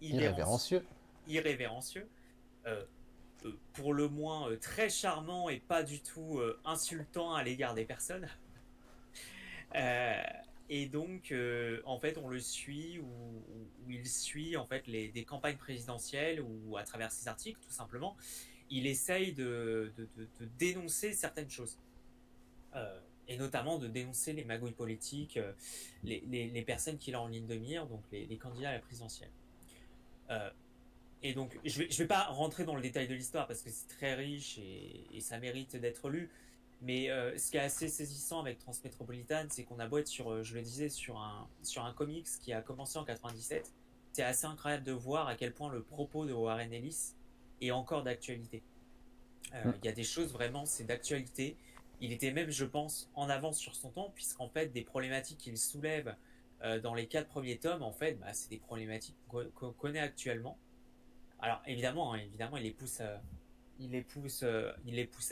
irrévérencieux, Irrévérencieux. irrévérencieux pour le moins très charmant et pas du tout insultant à l'égard des personnes. Euh, et donc, en fait, on le suit où il suit en fait des campagnes présidentielles ou à travers ses articles, tout simplement, il essaye de dénoncer certaines choses. Et notamment de dénoncer les magouilles politiques, les personnes qu'il a en ligne de mire, donc les candidats à la présidentielle. Euh, et donc, je vais pas rentrer dans le détail de l'histoire parce que c'est très riche et ça mérite d'être lu. Mais ce qui est assez saisissant avec Transmétropolitan, c'est qu'on a beau être je le disais, sur un comics qui a commencé en 97. C'est assez incroyable de voir à quel point le propos de Warren Ellis est encore d'actualité. Mm. Il y a des choses vraiment, c'est d'actualité. Il était même, je pense, en avance sur son temps, puisqu'en fait, des problématiques qu'il soulève dans les 4 premiers tomes, en fait, c'est des problématiques qu'on connaît actuellement. Alors évidemment, hein, évidemment, il les pousse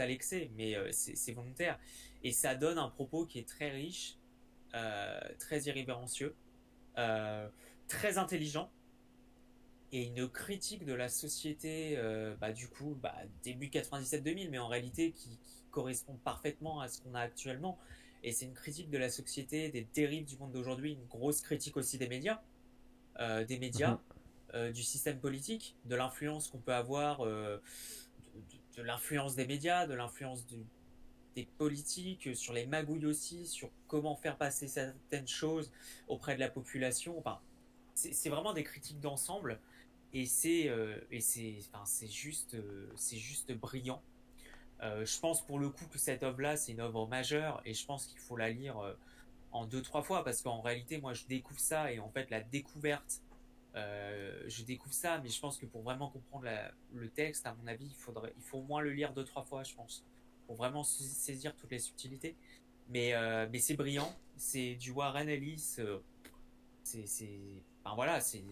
à l'excès, mais c'est volontaire. Et ça donne un propos qui est très riche, très irrévérencieux, euh, très intelligent, et une critique de la société, du coup, début 97-2000, mais en réalité qui correspond parfaitement à ce qu'on a actuellement. Et c'est une critique de la société, des dérives du monde d'aujourd'hui, une grosse critique aussi des Mhm. médias, du système politique, de l'influence qu'on peut avoir, de l'influence des médias, de l'influence des politiques, sur les magouilles aussi, sur comment faire passer certaines choses auprès de la population. Enfin, c'est vraiment des critiques d'ensemble et c'est juste brillant. Je pense pour le coup que cette œuvre-là, c'est une œuvre majeure et je pense qu'il faut la lire en 2-3 fois parce qu'en réalité, moi, je découvre ça et en fait, la découverte, je découvre ça, mais je pense que pour vraiment comprendre le texte, à mon avis, il faut au moins le lire 2-3 fois, je pense, pour vraiment saisir toutes les subtilités. Mais c'est brillant, c'est du Warren Ellis, enfin voilà, c'est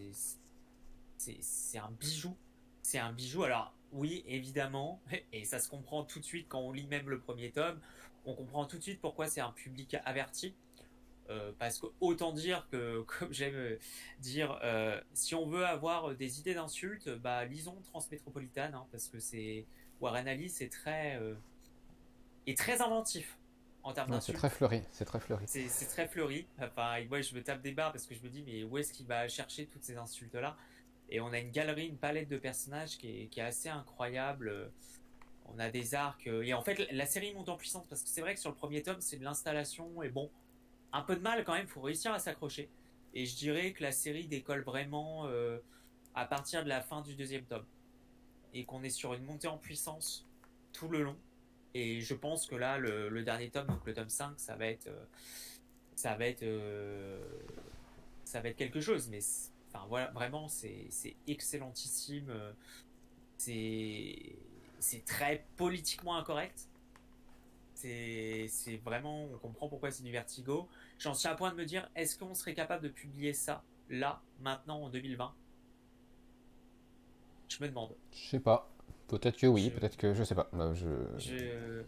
un bijou. C'est un bijou. Alors, oui, évidemment, et ça se comprend tout de suite quand on lit même le premier tome, on comprend tout de suite pourquoi c'est un public averti. Parce que autant dire que, comme j'aime dire, si on veut avoir des idées d'insultes, lisons Transmétropolitane, hein, parce que c'est Warren Ellis est très inventif en termes Ouais, c'est très d'insultes. fleuri, c'est très fleuri. C'est très fleuri. Enfin, moi, je me tape des barres parce que je me dis, mais où est-ce qu'il va chercher toutes ces insultes-là? Et on a une galerie, une palette de personnages qui est assez incroyable. On a des arcs. Et en fait, la série monte en puissance parce que c'est vrai que sur le premier tome, c'est de l'installation. Et bon, un peu de mal quand même, il faut réussir à s'accrocher. Et je dirais que la série décolle vraiment à partir de la fin du deuxième tome. Et qu'on est sur une montée en puissance tout le long. Et je pense que là, le dernier tome, donc le tome 5, ça va être, euh, ça va être quelque chose. Mais enfin, voilà, vraiment, c'est excellentissime. C'est, c'est très politiquement incorrect. C'est vraiment, on comprend pourquoi c'est du Vertigo. J'en suis à point de me dire, est-ce qu'on serait capable de publier ça là, maintenant, en 2020? Je me demande. Je sais pas. Peut-être que oui, Je, peut-être que je sais pas. je,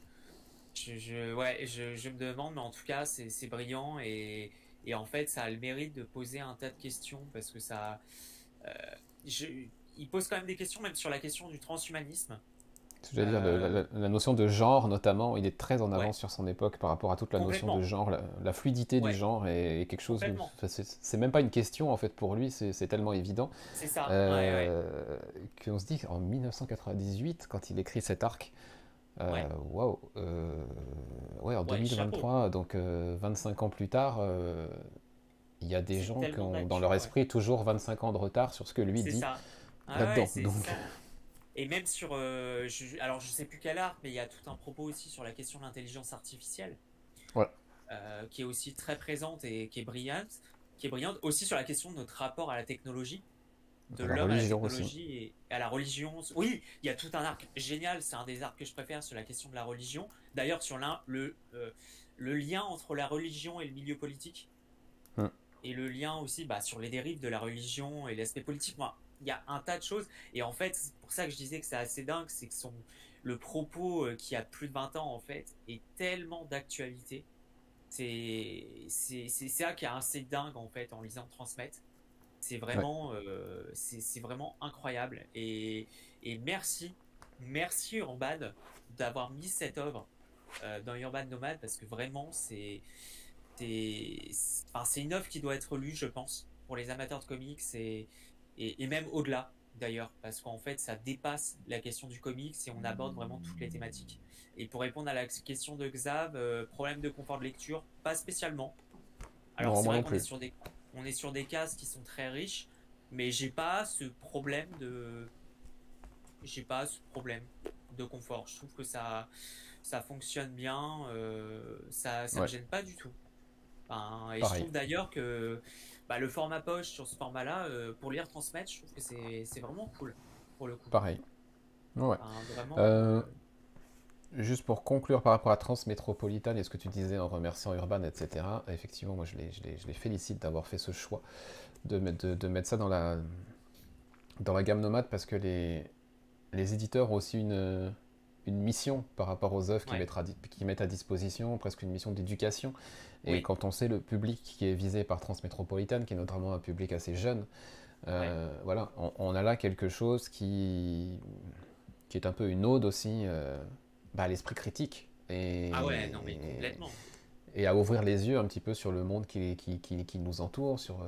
je me demande, mais en tout cas, c'est brillant et en fait, ça a le mérite de poser un tas de questions parce que euh, je, il pose quand même des questions, même sur la question du transhumanisme. C'est-à-dire Euh, la notion de genre, notamment, il est très en ouais, avance sur son époque par rapport à toute la notion de complètement, genre. La fluidité du ouais, genre est quelque chose où complètement. enfin, c'est même pas une question en fait pour lui, c'est tellement évident C'est ça, ouais, ouais, euh, qu'on se dit qu'en 1998, quand il écrit cet arc, ouais, waouh, ouais, en ouais, chapeau. 2023, donc 25 ans plus tard, il y a des C'est gens qui tellement ont dans leur d'actu, ouais. esprit toujours 25 ans de retard sur ce que lui C'est dit ça. Ah ouais, là-dedans. c'est Donc, ça. Et même sur, alors je sais plus quel arc, mais il y a tout un propos aussi sur la question de l'intelligence artificielle, voilà, qui est aussi très présente et qui est brillante aussi sur la question de notre rapport à la technologie, de la l'homme à la religion aussi. technologie et à la religion. Oui, il y a tout un arc génial, c'est un des arcs que je préfère sur la question de la religion. D'ailleurs, sur le lien entre la religion et le milieu politique, Hmm. et le lien aussi bah, sur les dérives de la religion et l'aspect politique. Moi, il y a un tas de choses. Et en fait, c'est pour ça que je disais que c'est assez dingue, c'est que le propos qui a plus de 20 ans, en fait, est tellement d'actualité. C'est ça qui est assez dingue, en fait, en lisant Transmettre. Ouais. C'est vraiment incroyable. Et merci Urban d'avoir mis cette œuvre dans Urban Nomad parce que vraiment, enfin, c'est une œuvre qui doit être lue, je pense, pour les amateurs de comics et même au-delà, d'ailleurs, parce qu'en fait, ça dépasse la question du comics et on aborde vraiment toutes les thématiques. Et pour répondre à la question de Xav, problème de confort de lecture, pas spécialement. Alors, Non, c'est moi vrai non qu'on est plus. sur on est sur des cases qui sont très riches, mais j'ai pas ce problème de confort. Je trouve que ça fonctionne bien, ça me Ouais, gêne pas du tout. Enfin, et je pareil. trouve d'ailleurs que bah, le format poche sur ce format-là, pour lire transmettre, je trouve que c'est vraiment cool pour le coup. Pareil. Ouais. Enfin, vraiment, Euh, Juste pour conclure par rapport à Transmétropolitane et ce que tu disais en remerciant Urban, etc. Effectivement, moi je les félicite d'avoir fait ce choix de mettre ça dans la gamme nomade parce que les éditeurs ont aussi une mission par rapport aux œuvres ouais, qu'ils mettent à disposition, presque une mission d'éducation. Et oui, quand on sait le public qui est visé par Transmétropolitane, qui est notamment un public assez jeune, ouais. voilà, on a là quelque chose qui est un peu une ode aussi à l'esprit critique Ah ouais, non mais complètement. et à ouvrir les yeux un petit peu sur le monde qui nous entoure, sur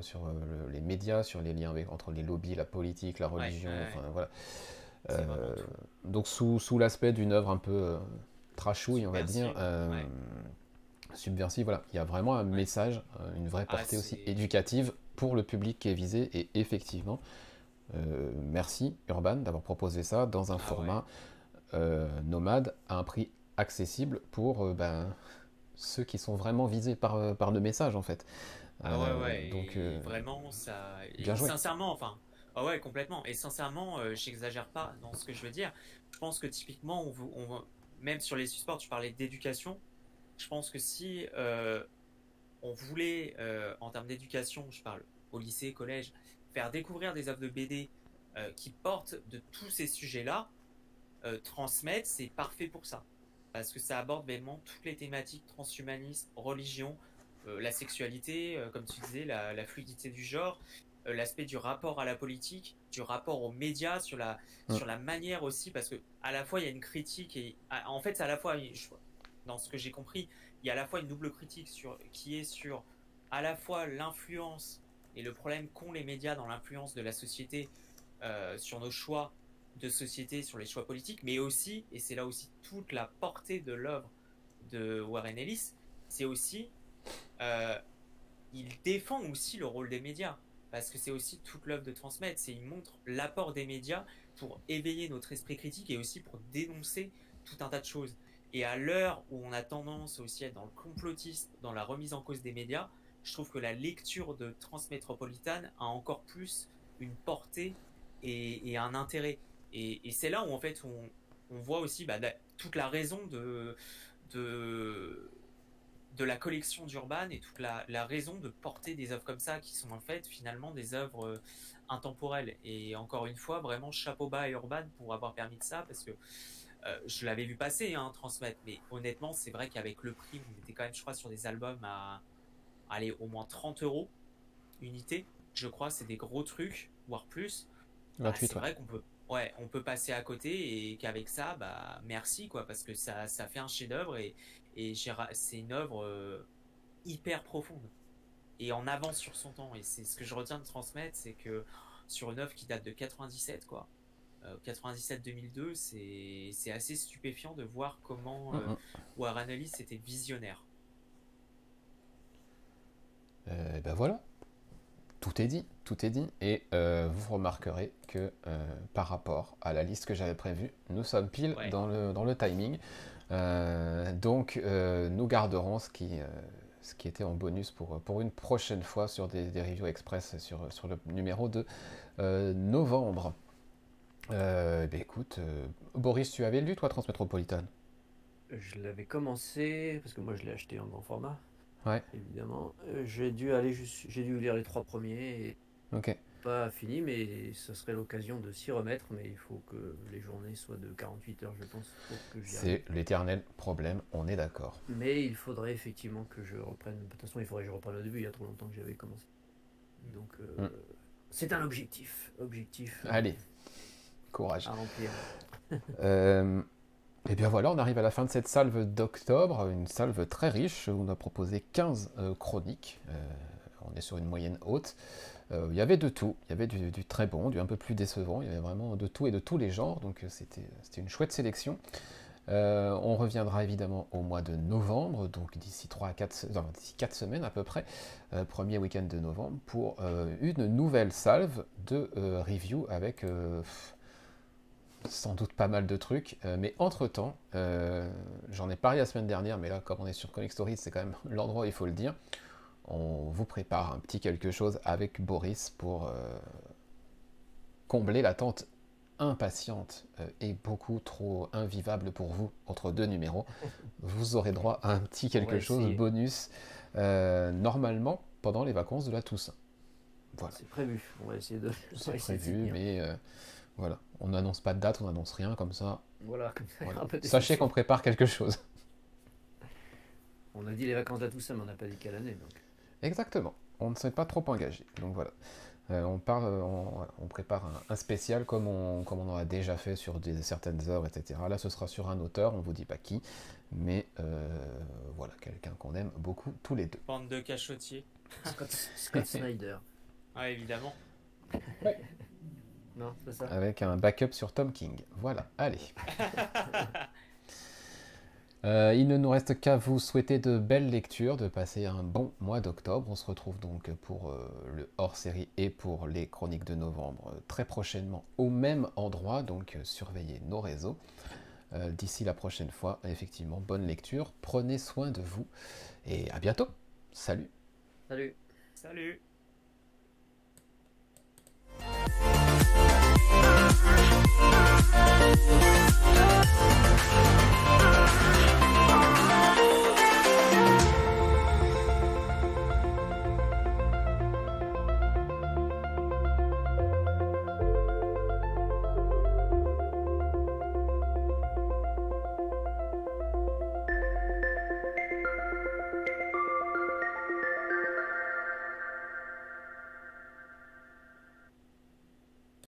les médias, sur les liens entre les lobbies, la politique, la Ouais, ouais, religion, enfin ouais. voilà. C'est vraiment Euh, tout. donc sous l'aspect d'une œuvre un peu trashouille, on va dire, Subversive. Ouais, subversive, voilà, il y a vraiment un ouais. message, une vraie Ah, portée aussi c'est. éducative pour le public qui est visé, et effectivement, merci Urban d'avoir proposé ça dans un Ah ouais. format nomade à un prix accessible pour ceux qui sont vraiment visés par le message en fait. Ah ouais, ouais, Donc et vraiment, ça. bien Et joué. sincèrement, enfin. Ah ouais, complètement. Et sincèrement, j'exagère pas dans ce que je veux dire. Je pense que typiquement, même sur les supports, tu parlais d'éducation. Je pense que si on voulait, en termes d'éducation, je parle au lycée, collège, faire découvrir des œuvres de BD qui portent de tous ces sujets-là, transmettre, c'est parfait pour ça. Parce que ça aborde vraiment toutes les thématiques transhumanisme, religion, la sexualité, comme tu disais, la fluidité du genre, l'aspect du rapport à la politique, du rapport aux médias, Mm. sur la manière aussi, parce que à la fois il y a une critique et en fait, c'est à la fois, dans ce que j'ai compris, il y a à la fois une double critique qui est sur à la fois l'influence et le problème qu'ont les médias dans l'influence de la société sur nos choix de société, sur les choix politiques, mais aussi, et c'est là aussi toute la portée de l'œuvre de Warren Ellis, c'est aussi, euh, il défend aussi le rôle des médias, parce que c'est aussi toute l'œuvre de transmettre, c'est il montre l'apport des médias pour éveiller notre esprit critique et aussi pour dénoncer tout un tas de choses. Et à l'heure où on a tendance aussi à être dans le complotisme, dans la remise en cause des médias, je trouve que la lecture de Transmétropolitane a encore plus une portée et un intérêt. Et c'est là où en fait on voit aussi bah, toute la raison de, de la collection d'Urban et toute la raison de porter des œuvres comme ça qui sont en fait finalement des œuvres intemporelles. Et encore une fois, vraiment chapeau bas à Urban pour avoir permis de ça parce que Je l'avais vu passer, hein, transmettre, mais honnêtement, c'est vrai qu'avec le prix, on était quand même, je crois, sur des albums à aller au moins 30 € unité. Je crois, c'est des gros trucs, voire plus. Bah, 28, c'est ouais. vrai on peut passer à côté et qu'avec ça, bah, merci, quoi, parce que ça fait un chef-d'œuvre c'est une œuvre hyper profonde et en avance sur son temps. Et c'est ce que je retiens de transmettre, c'est que sur une œuvre qui date de 97, quoi, 97-2002, c'est assez stupéfiant de voir comment Warren Ellis était visionnaire. Ben voilà, tout est dit, tout est dit. Et vous remarquerez que par rapport à la liste que j'avais prévue, nous sommes pile Ouais. dans le timing. Donc nous garderons ce qui était en bonus pour une prochaine fois sur des reviews express sur le numéro de novembre. Ben écoute, Boris, tu avais lu toi Transmétropolitan? Je l'avais commencé, parce que moi je l'ai acheté en grand format, Ouais, évidemment. J'ai dû lire les 3 premiers, et ok. pas fini, mais ce serait l'occasion de s'y remettre. Mais il faut que les journées soient de 48 heures, je pense, pour que j'y arrive. C'est l'éternel problème, on est d'accord. Mais il faudrait effectivement que je reprenne. De toute façon, il faudrait que je reprenne au début, il y a trop longtemps que j'avais commencé. Donc, c'est un objectif. Allez, courage. À remplir. Et bien voilà, on arrive à la fin de cette salve d'octobre, une salve très riche, où on a proposé 15 chroniques, on est sur une moyenne haute. Il y avait de tout, il y avait du très bon, du un peu plus décevant, il y avait vraiment de tout et de tous les genres, donc c'était une chouette sélection. On reviendra évidemment au mois de novembre, donc d'ici 4 semaines à peu près, premier week-end de novembre, pour une nouvelle salve de review avec sans doute pas mal de trucs, mais entre-temps, j'en ai parlé la semaine dernière, mais là, comme on est sur Comic Stories, c'est quand même l'endroit où il faut le dire, on vous prépare un petit quelque chose avec Boris pour combler l'attente impatiente et beaucoup trop invivable pour vous entre 2 numéros. Vous aurez droit à un petit quelque chose bonus, normalement pendant les vacances de la Toussaint. Voilà. C'est prévu, on va essayer de... C'est prévu, mais voilà, on n'annonce pas de date, on n'annonce rien, comme ça. Voilà, comme ça. Voilà. Sachez qu'on prépare quelque chose. On a dit les vacances à tout ça, mais on n'a pas dit quelle année. Donc. Exactement, on ne s'est pas trop engagé. Donc voilà, on prépare un spécial comme on en a déjà fait sur certaines œuvres, etc. Là, ce sera sur un auteur, on ne vous dit pas qui, mais voilà, quelqu'un qu'on aime beaucoup tous les deux. Bande de cachotiers. Scott Snyder. Ah, évidemment. Ouais. Non, c'est ça. Avec un backup sur Tom King. Voilà, allez. Il ne nous reste qu'à vous souhaiter de belles lectures, de passer un bon mois d'octobre. On se retrouve donc pour le hors-série et pour les chroniques de novembre très prochainement au même endroit, donc surveillez nos réseaux. D'ici la prochaine fois, effectivement, bonne lecture, prenez soin de vous et à bientôt. Salut. Salut. Salut.